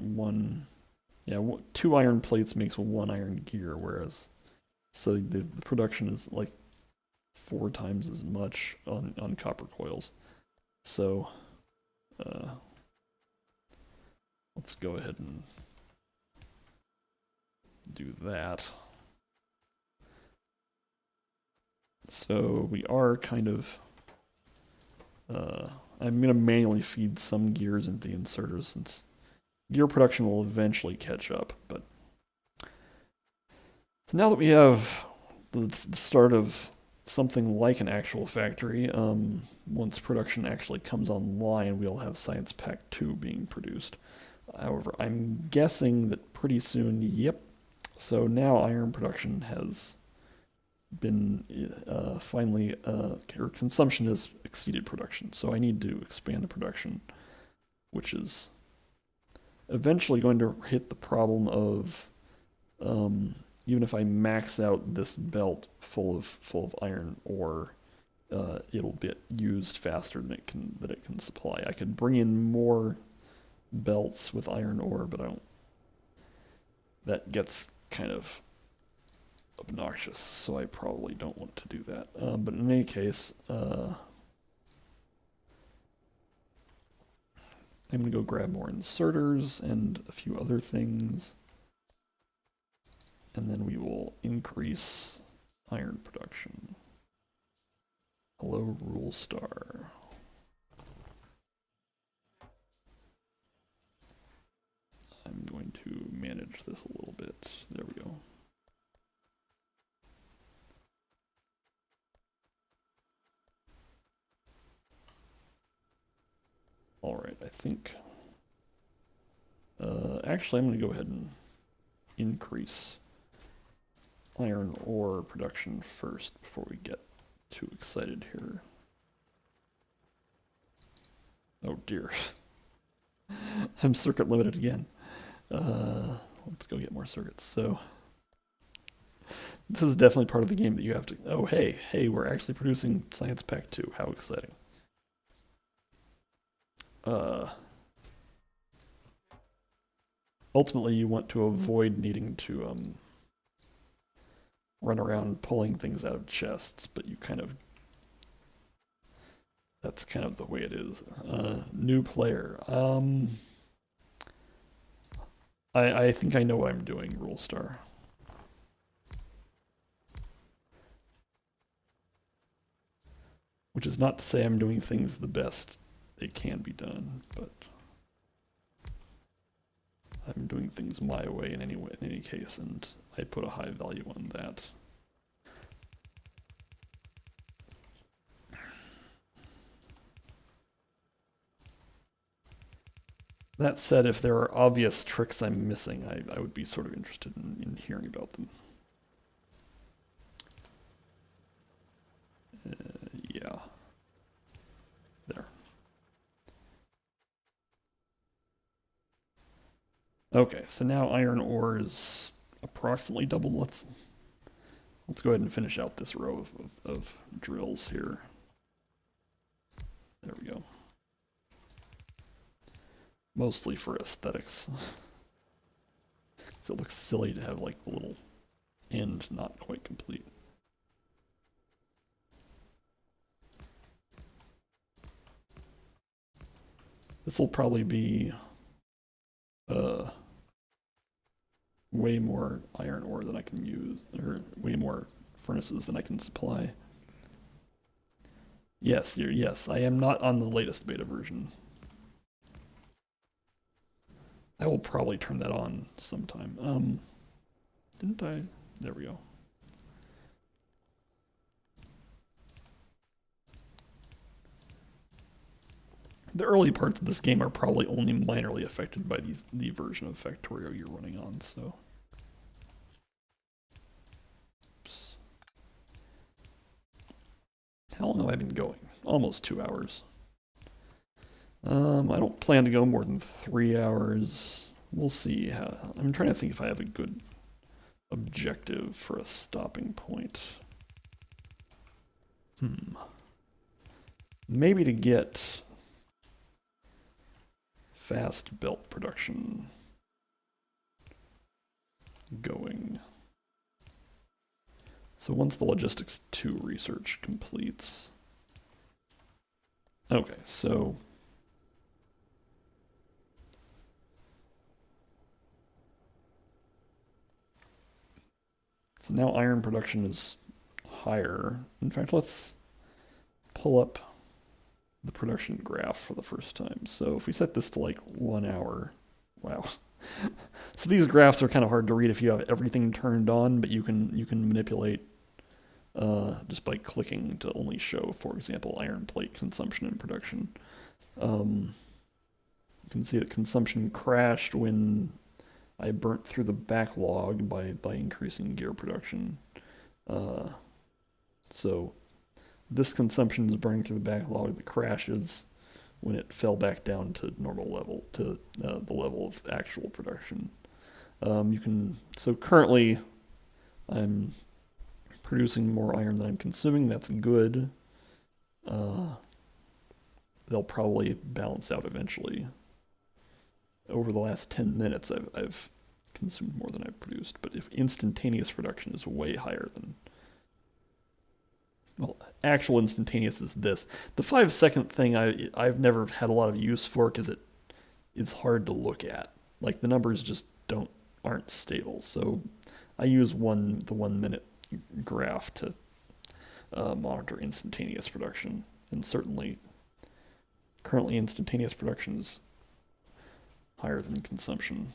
2 iron plates makes 1 iron gear, whereas so the production is like 4 times as much on copper coils. So let's go ahead and do that. So we are kind of I'm going to manually feed some gears into the inserters since gear production will eventually catch up. But so now that we have the start of something like an actual factory, once production actually comes online, we'll have Science Pack 2 being produced. However, I'm guessing that pretty soon, yep. So now iron production has been finally, or consumption has exceeded production. So I need to expand the production, which is eventually going to hit the problem of even if I max out this belt full of iron ore, it'll get used faster than it can supply. I could bring in more belts with iron ore, but I don't. That gets kind of obnoxious, so I probably don't want to do that. But in any case, I'm gonna go grab more inserters and a few other things, and then we will increase iron production. Hello, Rule Star. I'm going to manage this a little bit. There we go. All right, I think. Actually, I'm going to go ahead and increase iron ore production first before we get too excited here. Oh dear. I'm circuit limited again. Let's go get more circuits. So this is definitely part of the game that you have to. Oh hey, we're actually producing Science Pack 2. How exciting! Ultimately, you want to avoid needing to run around pulling things out of chests, but you kind of. That's kind of the way it is. New player. I think I know what I'm doing, Rule Star. Which is not to say I'm doing things the best they can be done, but I'm doing things my way in any case, and I put a high value on that. That said, if there are obvious tricks I'm missing, I would be sort of interested in hearing about them. Yeah. There. Okay, so now iron ore is approximately double. Let's go ahead and finish out this row of drills here. There we go. Mostly for aesthetics. So it looks silly to have like the little end not quite complete. This will probably be way more iron ore than I can use, or way more furnaces than I can supply. Yes, yes, I am not on the latest beta version. I will probably turn that on sometime. Didn't I? There we go. The early parts of this game are probably only minorly affected by the version of Factorio you're running on, so. Oops. How long have I been going? Almost 2 hours. I don't plan to go more than 3 hours. We'll see. I'm trying to think if I have a good objective for a stopping point. Maybe to get fast belt production going. So once the logistics 2 research completes. Okay, so now iron production is higher. In fact, let's pull up the production graph for the first time. So if we set this to like 1 hour, wow. So these graphs are kind of hard to read if you have everything turned on, but you can manipulate just by clicking to only show, for example, iron plate consumption and production. You can see that consumption crashed when I burnt through the backlog by increasing gear production. So this consumption is burning through the backlog. The crashes when it fell back down to normal level, to the level of actual production. So currently I'm producing more iron than I'm consuming. That's good. They'll probably balance out eventually. Over the last 10 minutes, I've consumed more than I've produced, but if instantaneous production is way higher than, well, actual instantaneous is this. The 5-second thing I've never had a lot of use for because it is hard to look at. Like the numbers just aren't stable. So I use the 1 minute graph to monitor instantaneous production, and certainly currently instantaneous production is higher than consumption.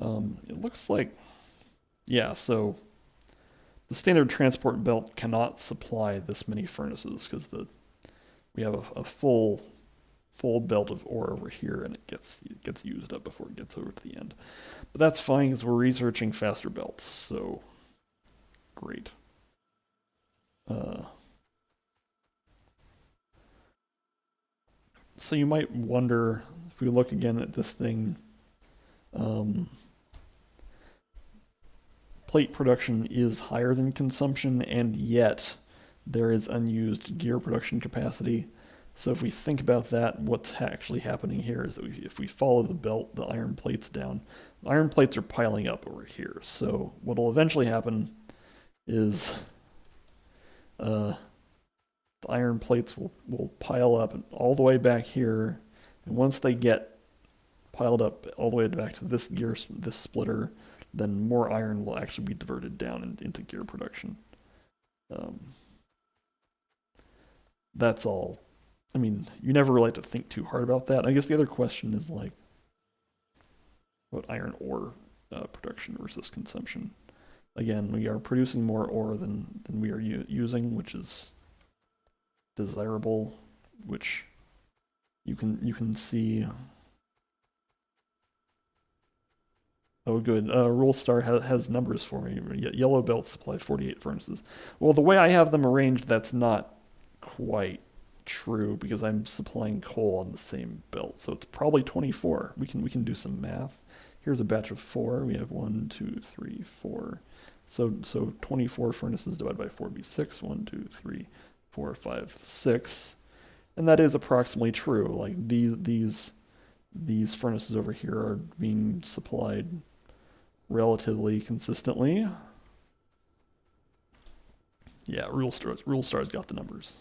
It looks like, yeah, so the standard transport belt cannot supply this many furnaces because we have a full belt of ore over here, and it gets used up before it gets over to the end. But that's fine because we're researching faster belts, so great. Uh, so you might wonder, if we look again at this thing, um, plate production is higher than consumption, and yet there is unused gear production capacity. So if we think about that, what's actually happening here is that if we follow the belt, the iron plates down, the iron plates are piling up over here. So what will eventually happen is the iron plates will pile up all the way back here, and once they get piled up all the way back to this this splitter, then more iron will actually be diverted down into gear production. Um, that's all. I mean, you never really have to think too hard about that. I guess the other question is like, what iron ore production versus consumption. Again, we are producing more ore than we are using, which is desirable, which you can see. Oh, good. Rule Star has numbers for me. Yellow belt supply 48 furnaces. Well, the way I have them arranged, that's not quite true because I'm supplying coal on the same belt, so it's probably 24. We can do some math. Here's a batch of 4. We have 1, 2, 3, 4. So 24 furnaces divided by 4 would be 6. 1, 2, 3, 4, 5, 6, and that is approximately true. Like these furnaces over here are being supplied relatively consistently. Yeah, Rule Star's got the numbers.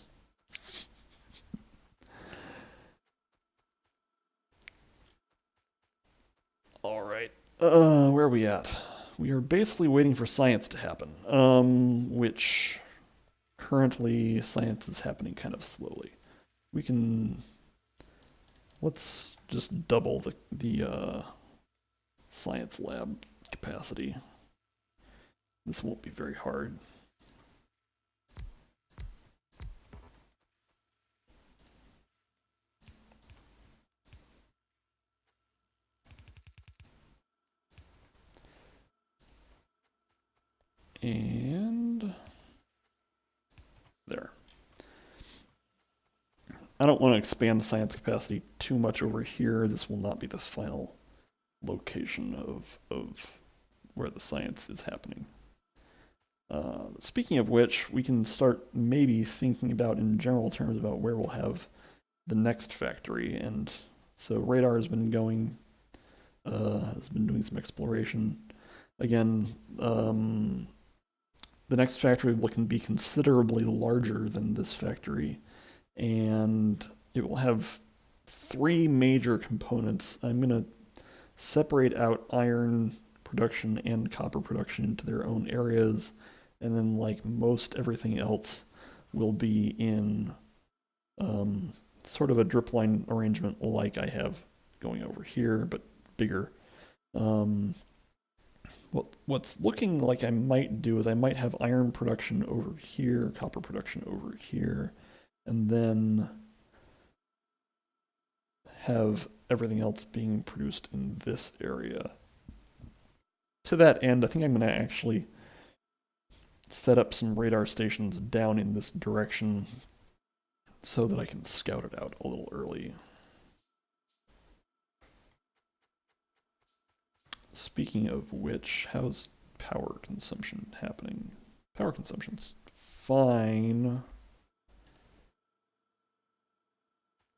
All right. Where are we at? We are basically waiting for science to happen, which currently science is happening kind of slowly. Let's just double the science lab capacity. This won't be very hard. And there. I don't want to expand science capacity too much over here. This will not be the final location of where the science is happening. Speaking of which, we can start maybe thinking about in general terms about where we'll have the next factory. And so radar has been doing some exploration. Again, the next factory can be considerably larger than this factory, and it will have 3 major components. I'm going to separate out iron production and copper production into their own areas, and then like most everything else will be in sort of a drip line arrangement like I have going over here, but bigger. What's looking like I might do is I might have iron production over here, copper production over here, and then have everything else being produced in this area. To that end, I think I'm going to actually set up some radar stations down in this direction so that I can scout it out a little early. Speaking of which, how's power consumption happening? Power consumption's fine.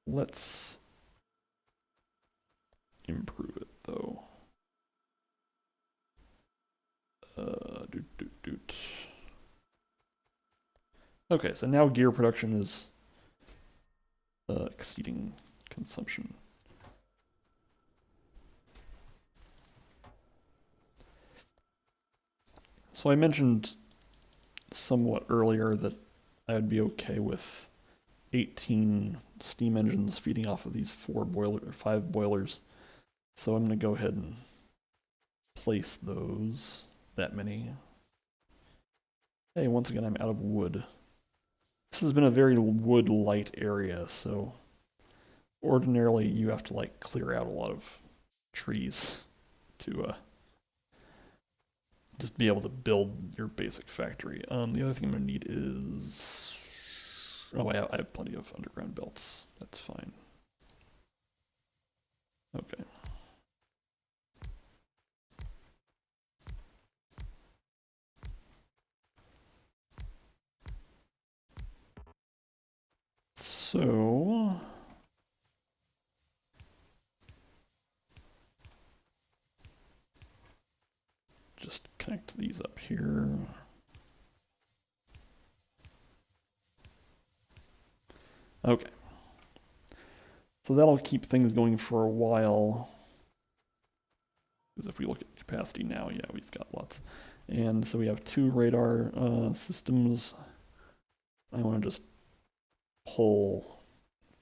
Let's improve it though. Okay, so now gear production is exceeding consumption. So I mentioned somewhat earlier that I would be okay with 18 steam engines feeding off of these 5 boilers. So I'm going to go ahead and place those, that many. Hey, once again, I'm out of wood. This has been a very wood light area, so ordinarily you have to like clear out a lot of trees to just be able to build your basic factory. The other thing I'm gonna need is, oh, I have plenty of underground belts. That's fine. Okay. So just connect these up here. Okay. So that'll keep things going for a while. Because if we look at capacity now, yeah, we've got lots. And so we have 2 radar systems. I want to just pull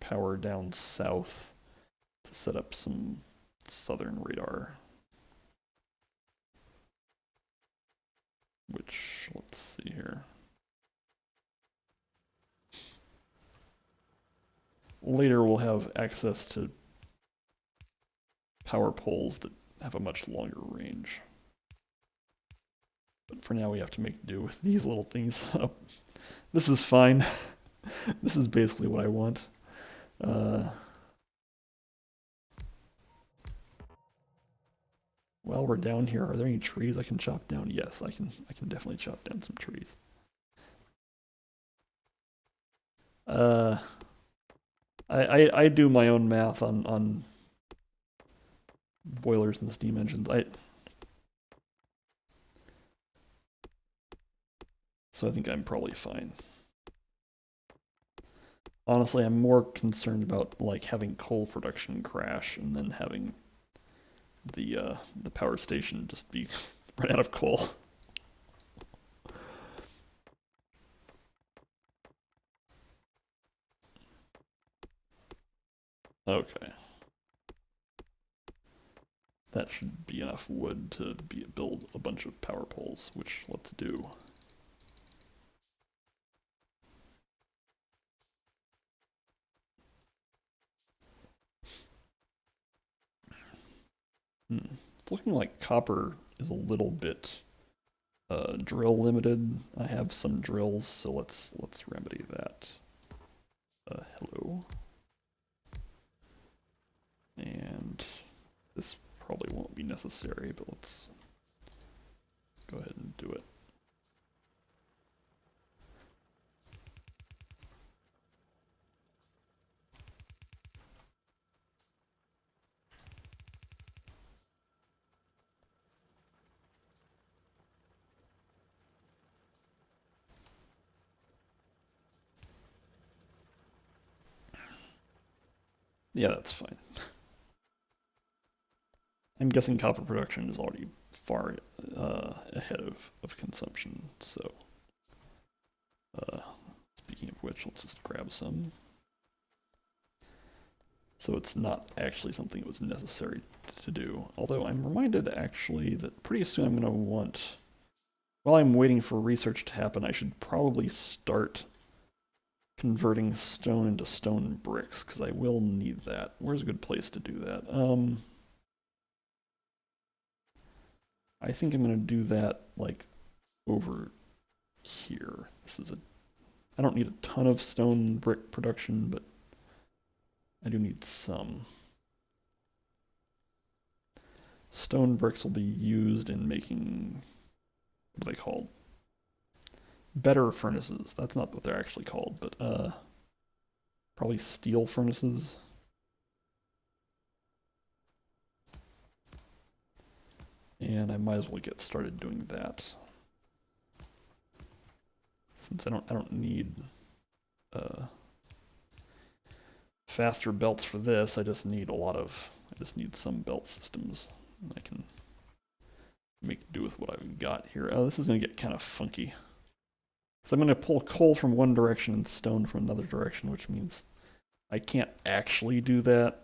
power down south to set up some southern radar. Which, let's see here. Later we'll have access to power poles that have a much longer range. But for now we have to make do with these little things. This is fine. This is basically what I want. While we're down here, are there any trees I can chop down? Yes, I can definitely chop down some trees. I do my own math on boilers and steam engines. So I think I'm probably fine. Honestly, I'm more concerned about like having coal production crash and then having the power station just be run out of coal. Okay. That should be enough wood to build a bunch of power poles, which let's do. It's looking like copper is a little bit drill limited. I have some drills, so let's remedy that. Hello. And this probably won't be necessary, but let's go ahead and do it. Yeah, that's fine. I'm guessing copper production is already far ahead of consumption, so speaking of which, let's just grab some. So it's not actually something that was necessary to do. Although I'm reminded actually that pretty soon I'm going to want, while I'm waiting for research to happen, I should probably start converting stone into stone bricks, because I will need that. Where's a good place to do that? I think I'm going to do that like over here. I don't need a ton of stone brick production, but I do need some. Stone bricks will be used in making, what are they called? Better furnaces. That's not what they're actually called, but probably steel furnaces. And I might as well get started doing that. Since I don't need faster belts for this, I just need some belt systems. And I can make do with what I've got here. Oh, this is gonna get kind of funky. So I'm gonna pull coal from one direction and stone from another direction, which means I can't actually do that.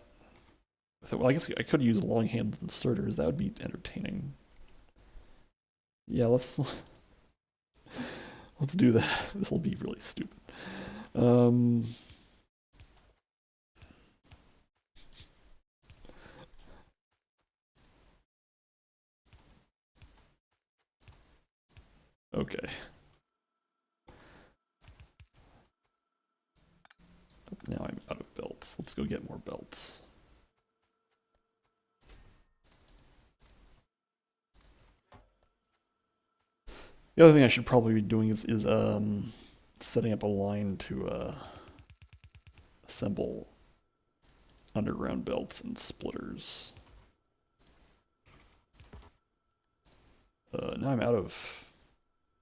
Well, I guess I could use long-handled inserters. That would be entertaining. Yeah, let's do that. This will be really stupid. Okay. Now I'm out of belts. Let's go get more belts. The other thing I should probably be doing is setting up a line to assemble underground belts and splitters. Now I'm out of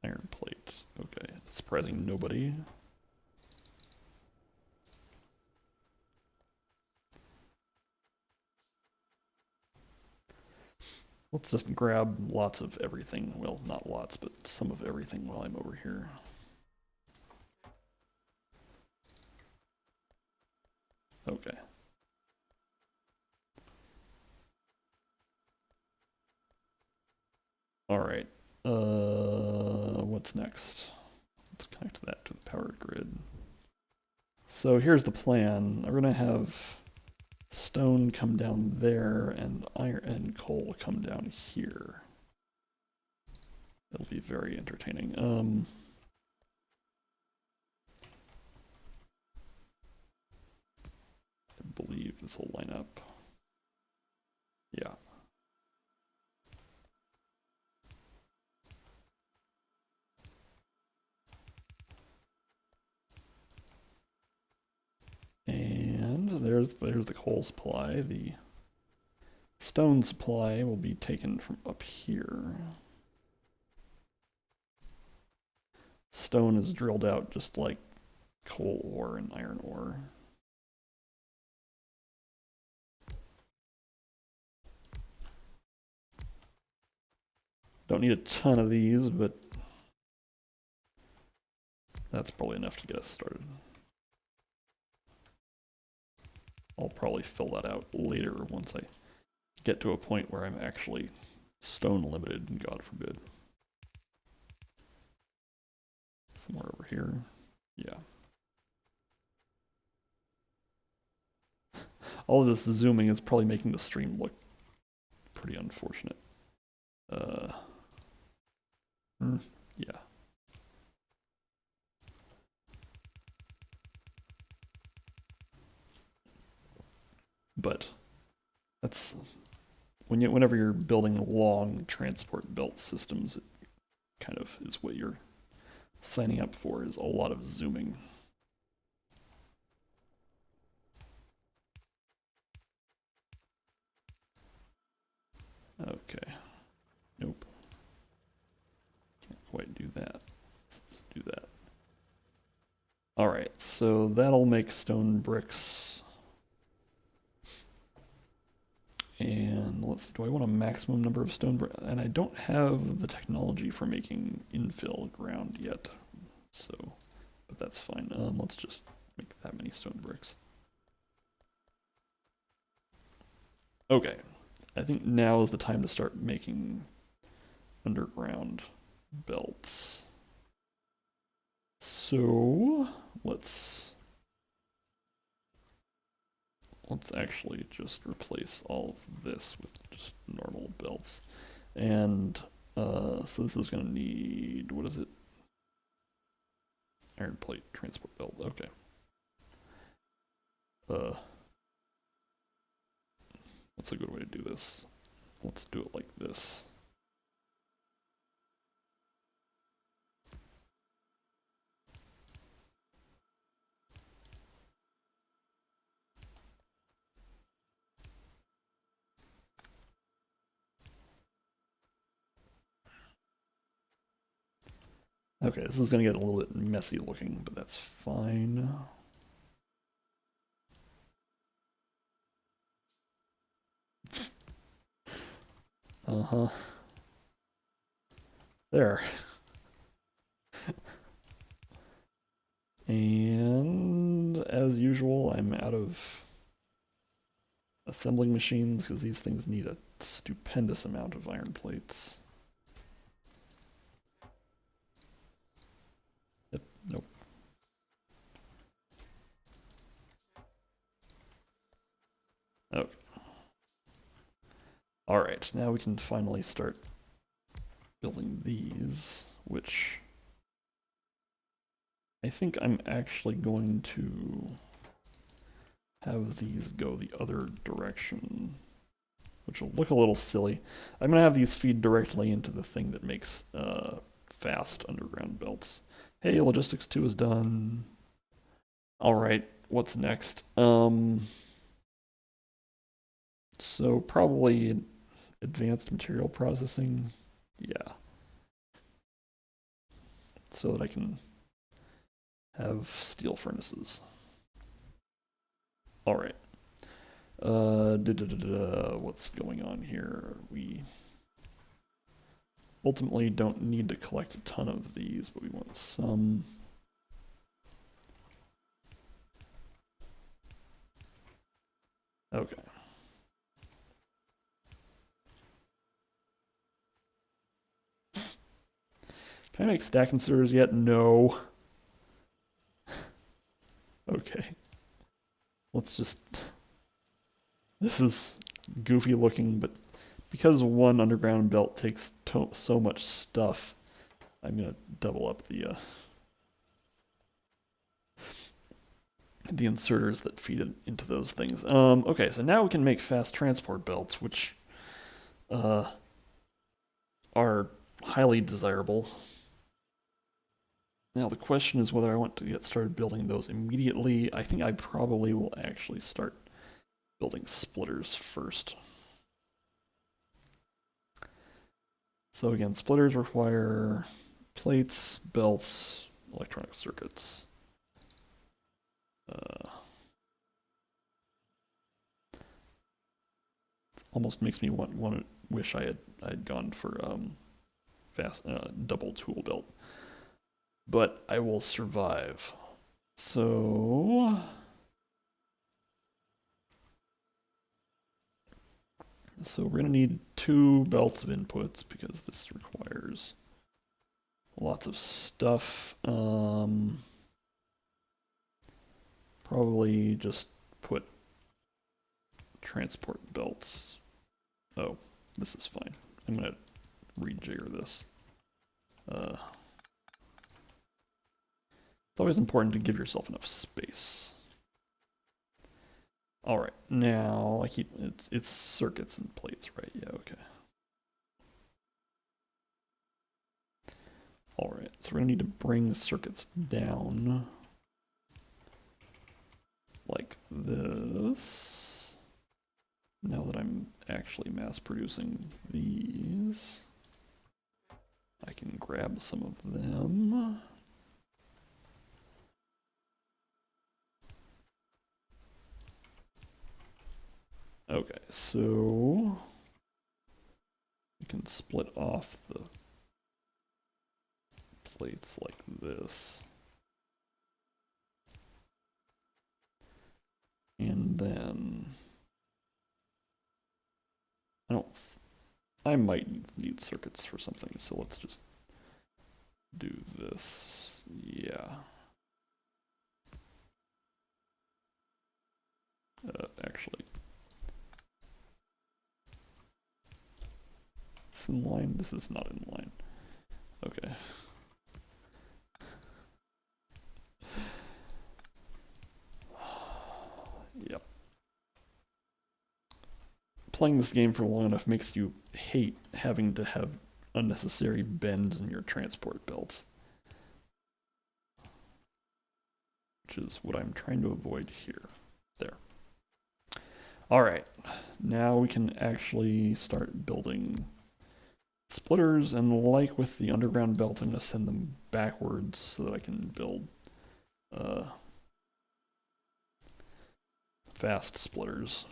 iron plate. Okay, surprising nobody. Let's just grab lots of everything. Well, not lots, but some of everything while I'm over here. Okay. All right. What's next? Let's connect that to the power grid. So here's the plan. I'm gonna have stone come down there and iron and coal come down here. It'll be very entertaining. I believe this will line up. Yeah. And there's the coal supply. The stone supply will be taken from up here. Stone is drilled out just like coal ore and iron ore. Don't need a ton of these, but that's probably enough to get us started. I'll probably fill that out later once I get to a point where I'm actually stone limited, God forbid. Somewhere over here. Yeah. All of this zooming is probably making the stream look pretty unfortunate. Yeah. But that's whenever you're building long transport belt systems, it kind of is what you're signing up for, is a lot of zooming. Okay. Nope. Can't quite do that. Let's just do that. Alright, so that'll make stone bricks. And let's see, do I want a maximum number of stone bricks? And I don't have the technology for making infill ground yet, so, but that's fine. Let's just make that many stone bricks. Okay, I think now is the time to start making underground belts. So let's actually just replace all of this with just normal belts. And so this is going to need, what is it? Iron plate transport belt. Okay. What's a good way to do this? Let's do it like this. Okay, this is going to get a little bit messy looking, but that's fine. Uh-huh. There. And as usual, I'm out of assembling machines because these things need a stupendous amount of iron plates. Yep, nope. Okay. Alright, now we can finally start building these which I think I'm actually going to have these go the other direction, which will look a little silly. I'm going to have these feed directly into the thing that makes fast underground belts. Hey, logistics 2 is done. All right, what's next? So probably advanced material processing. Yeah. So that I can have steel furnaces. All right. What's going on here? We ultimately don't need to collect a ton of these, but we want some. Okay. Can I make stack inserters yet? No. Okay. Let's just... This is goofy looking, but because one underground belt takes so much stuff, I'm gonna double up the inserters that feed it into those things. Okay, so now we can make fast transport belts, which are highly desirable. Now the question is whether I want to get started building those immediately. I think I probably will actually start building splitters first. So again, splitters require plates, belts, electronic circuits. Almost makes me wish I had gone for fast double tool belt, but I will survive. So we're gonna need 2 belts of inputs because this requires lots of stuff. Probably just put transport belts. Oh, this is fine. I'm gonna rejigger this. It's always important to give yourself enough space. All right, now I keep it's circuits and plates, right? Yeah, okay. All right, so we're gonna need to bring the circuits down like this. Now that I'm actually mass producing these, I can grab some of them. Okay, so we can split off the plates like this. And then I might need circuits for something, so let's just do this. Yeah. Actually, it's in line. This is not in line. Okay. Yep. Playing this game for long enough makes you hate having to have unnecessary bends in your transport belts, which is what I'm trying to avoid here. There. All right, now we can actually start building splitters, and like with the underground belts, I'm going to send them backwards so that I can build fast splitters.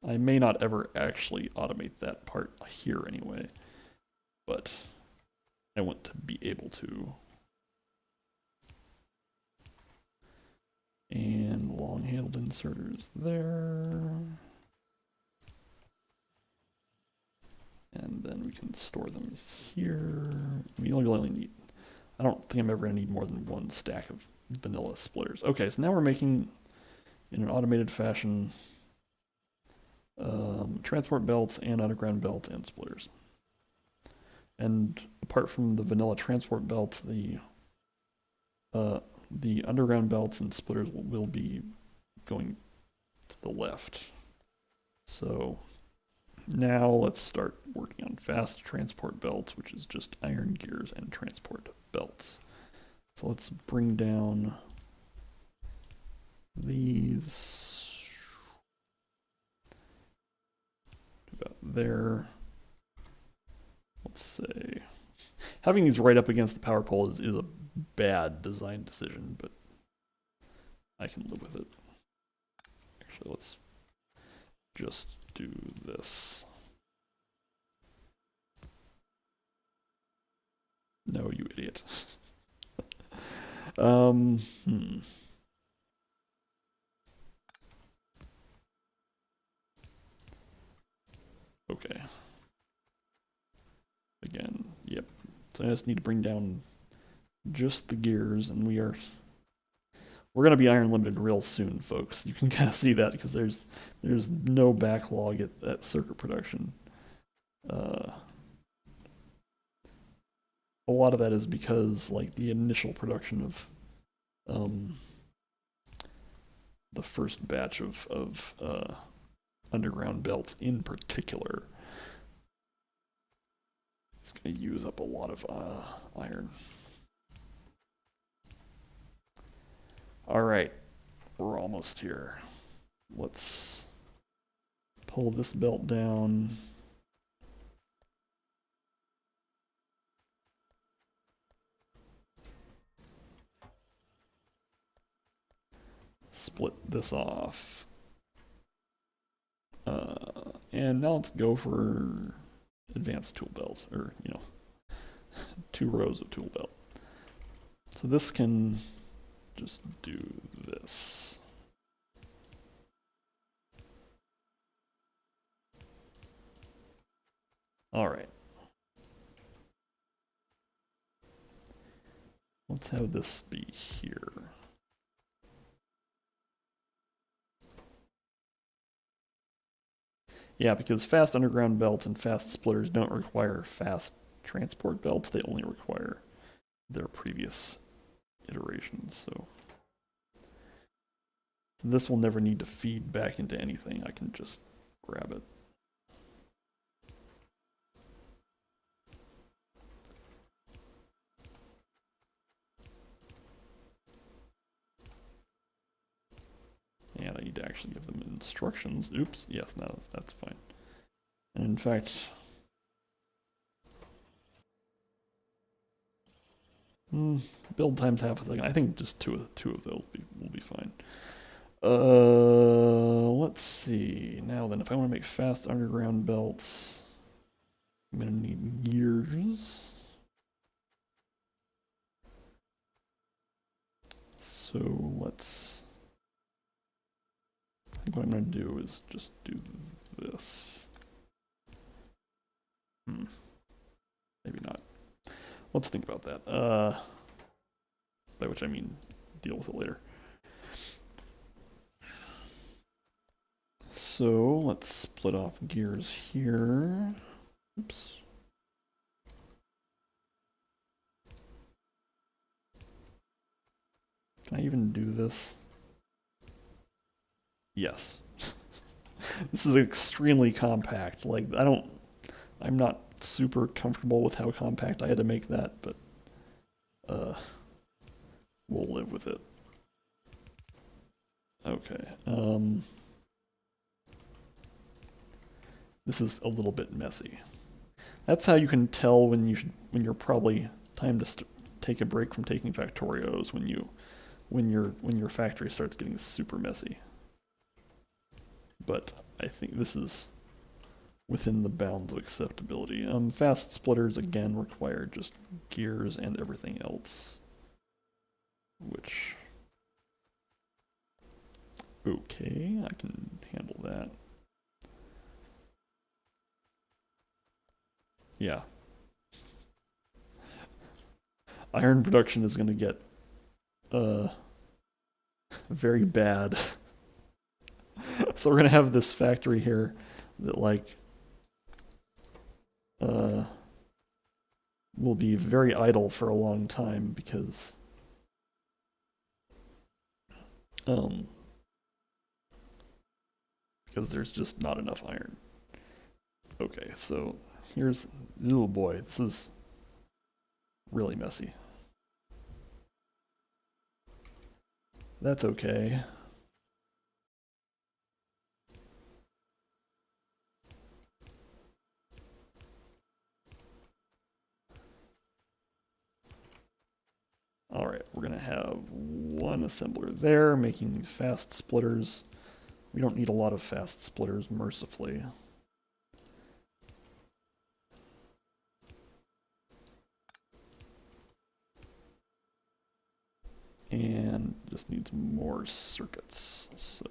I may not ever actually automate that part here anyway, but I want to be able to. And long-handled inserters there. And then we can store them here. We only need, I don't think I'm ever going to need more than 1 stack of vanilla splitters. Okay, so now we're making, in an automated fashion, transport belts and underground belts and splitters. And apart from the vanilla transport belts, the underground belts and splitters will be going to the left. So now let's start working on fast transport belts, which is just iron gears and transport belts. So let's bring down these about there. Let's say having these right up against the power pole is a bad design decision, but I can live with it. Actually, let's just do this. No, you idiot. Okay. Again, yep. So I just need to bring down just the gears, and we're gonna be iron limited real soon, folks. You can kind of see that because there's no backlog at circuit production. A lot of that is because like the initial production of the first batch of underground belts in particular is going to use up a lot of iron. All right, we're almost here. Let's pull this belt down. Split this off. And now let's go for advanced tool belt, or, 2 rows of tool belt. So this can just do this. All right. Let's have this be here. Yeah, because fast underground belts and fast splitters don't require fast transport belts. They only require their previous iterations. So this will never need to feed back into anything. I can just grab it. And I need to actually give them instructions. Oops, yes, no, that's fine. And in fact, build time's half a second. I think just two of those will be fine. Let's see. Now then, if I want to make fast underground belts, I'm gonna need gears. So let's. I think what I'm gonna do is just do this. Maybe not. Let's think about that. By which I mean deal with it later. So let's split off gears here. Oops. Can I even do this? Yes. This is extremely compact. Like, I'm not super comfortable with how compact I had to make that, but we'll live with it. Okay. This is a little bit messy. That's how you can tell when you're probably time to take a break from taking Factorios, when your factory starts getting super messy. But I think this is within the bounds of acceptability. Fast splitters again require just gears and everything else, which, okay, I can handle that. Yeah. Iron production is going to get very bad. So we're going to have this factory here that, like, will be very idle for a long time um, because there's just not enough iron. Okay, so here's, oh boy, this is really messy. That's okay. All right, we're gonna have one assembler there making fast splitters. We don't need a lot of fast splitters, mercifully. And just needs more circuits, so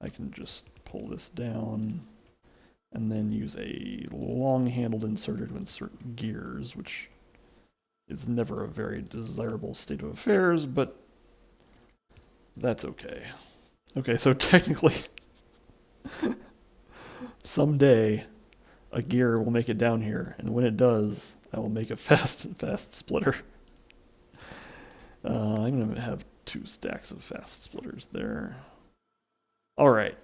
I can just pull this down and then use a long-handled inserter to insert gears, which is never a very desirable state of affairs, but that's okay. Okay, so technically, someday a gear will make it down here, and when it does, I will make a fast splitter. I'm gonna have 2 stacks of fast splitters there. All right.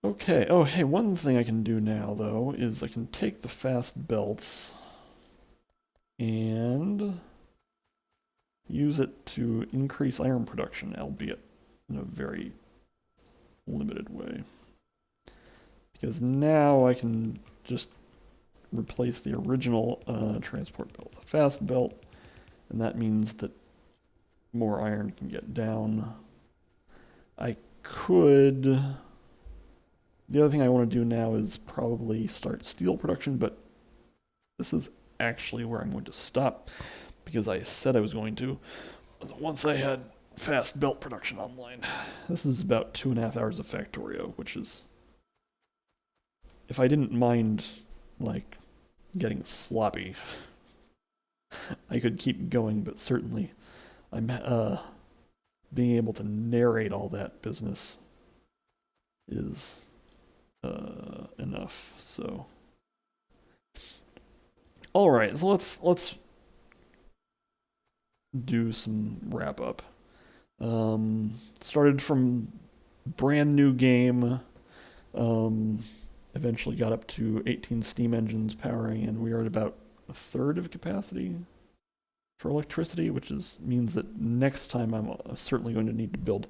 Okay. Oh, hey, one thing I can do now, though, is I can take the fast belts and use it to increase iron production, albeit in a very limited way. Because now I can just replace the original transport belt with a fast belt, and that means that more iron can get down. I could... The other thing I want to do now is probably start steel production, but this is actually where I'm going to stop, because I said I was going to once I had fast belt production online. This is about 2.5 hours of Factorio, which is, if I didn't mind, like, getting sloppy, I could keep going, but certainly I'm being able to narrate all that business is enough. So, all right, so let's do some wrap up. Started from brand new game. Eventually got up to 18 steam engines powering, and we are at about a third of capacity for electricity, which means that next time I'm certainly going to need to build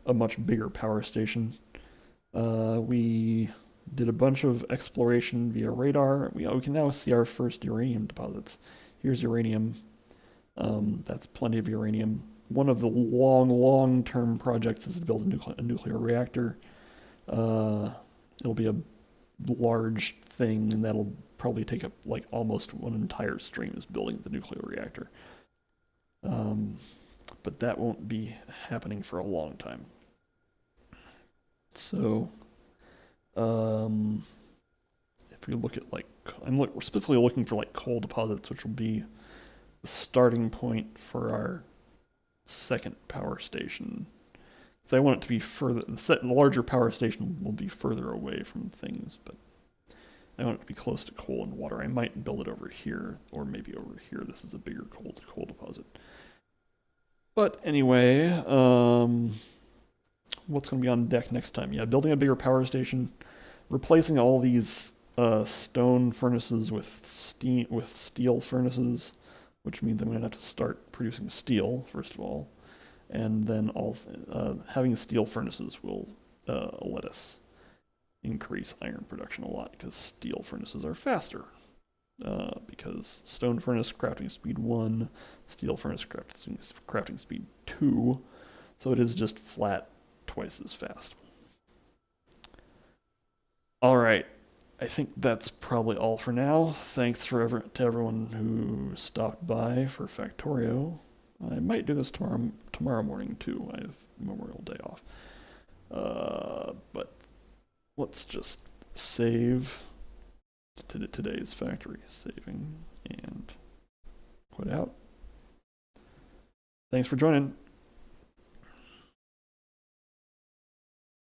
a much bigger power station. We did a bunch of exploration via radar. We can now see our first uranium deposits. Here's uranium. That's plenty of uranium. One of the long-term projects is to build a nuclear reactor. It'll be a large thing, and that'll probably take up like almost one entire stream is building the nuclear reactor. But that won't be happening for a long time. So, if we look at like, we're specifically looking for like coal deposits, which will be the starting point for our second power station. So I want it to be further, the larger power station will be further away from things, but I want it to be close to coal and water. I might build it over here, or maybe over here. This is a bigger coal deposit. But anyway, what's going to be on deck next time? Yeah, building a bigger power station, replacing all these stone furnaces with steel furnaces, which means I'm going to have to start producing steel, first of all. And then also having steel furnaces will let us increase iron production a lot, because steel furnaces are faster. Because stone furnace crafting speed 1, steel furnace crafting speed 2, so it is just flat twice as fast. All right, I think that's probably all for now. Thanks to everyone who stopped by for Factorio. I might do this tomorrow morning too. I have Memorial Day off. But let's just save today's factory. Saving and quit out. Thanks for joining.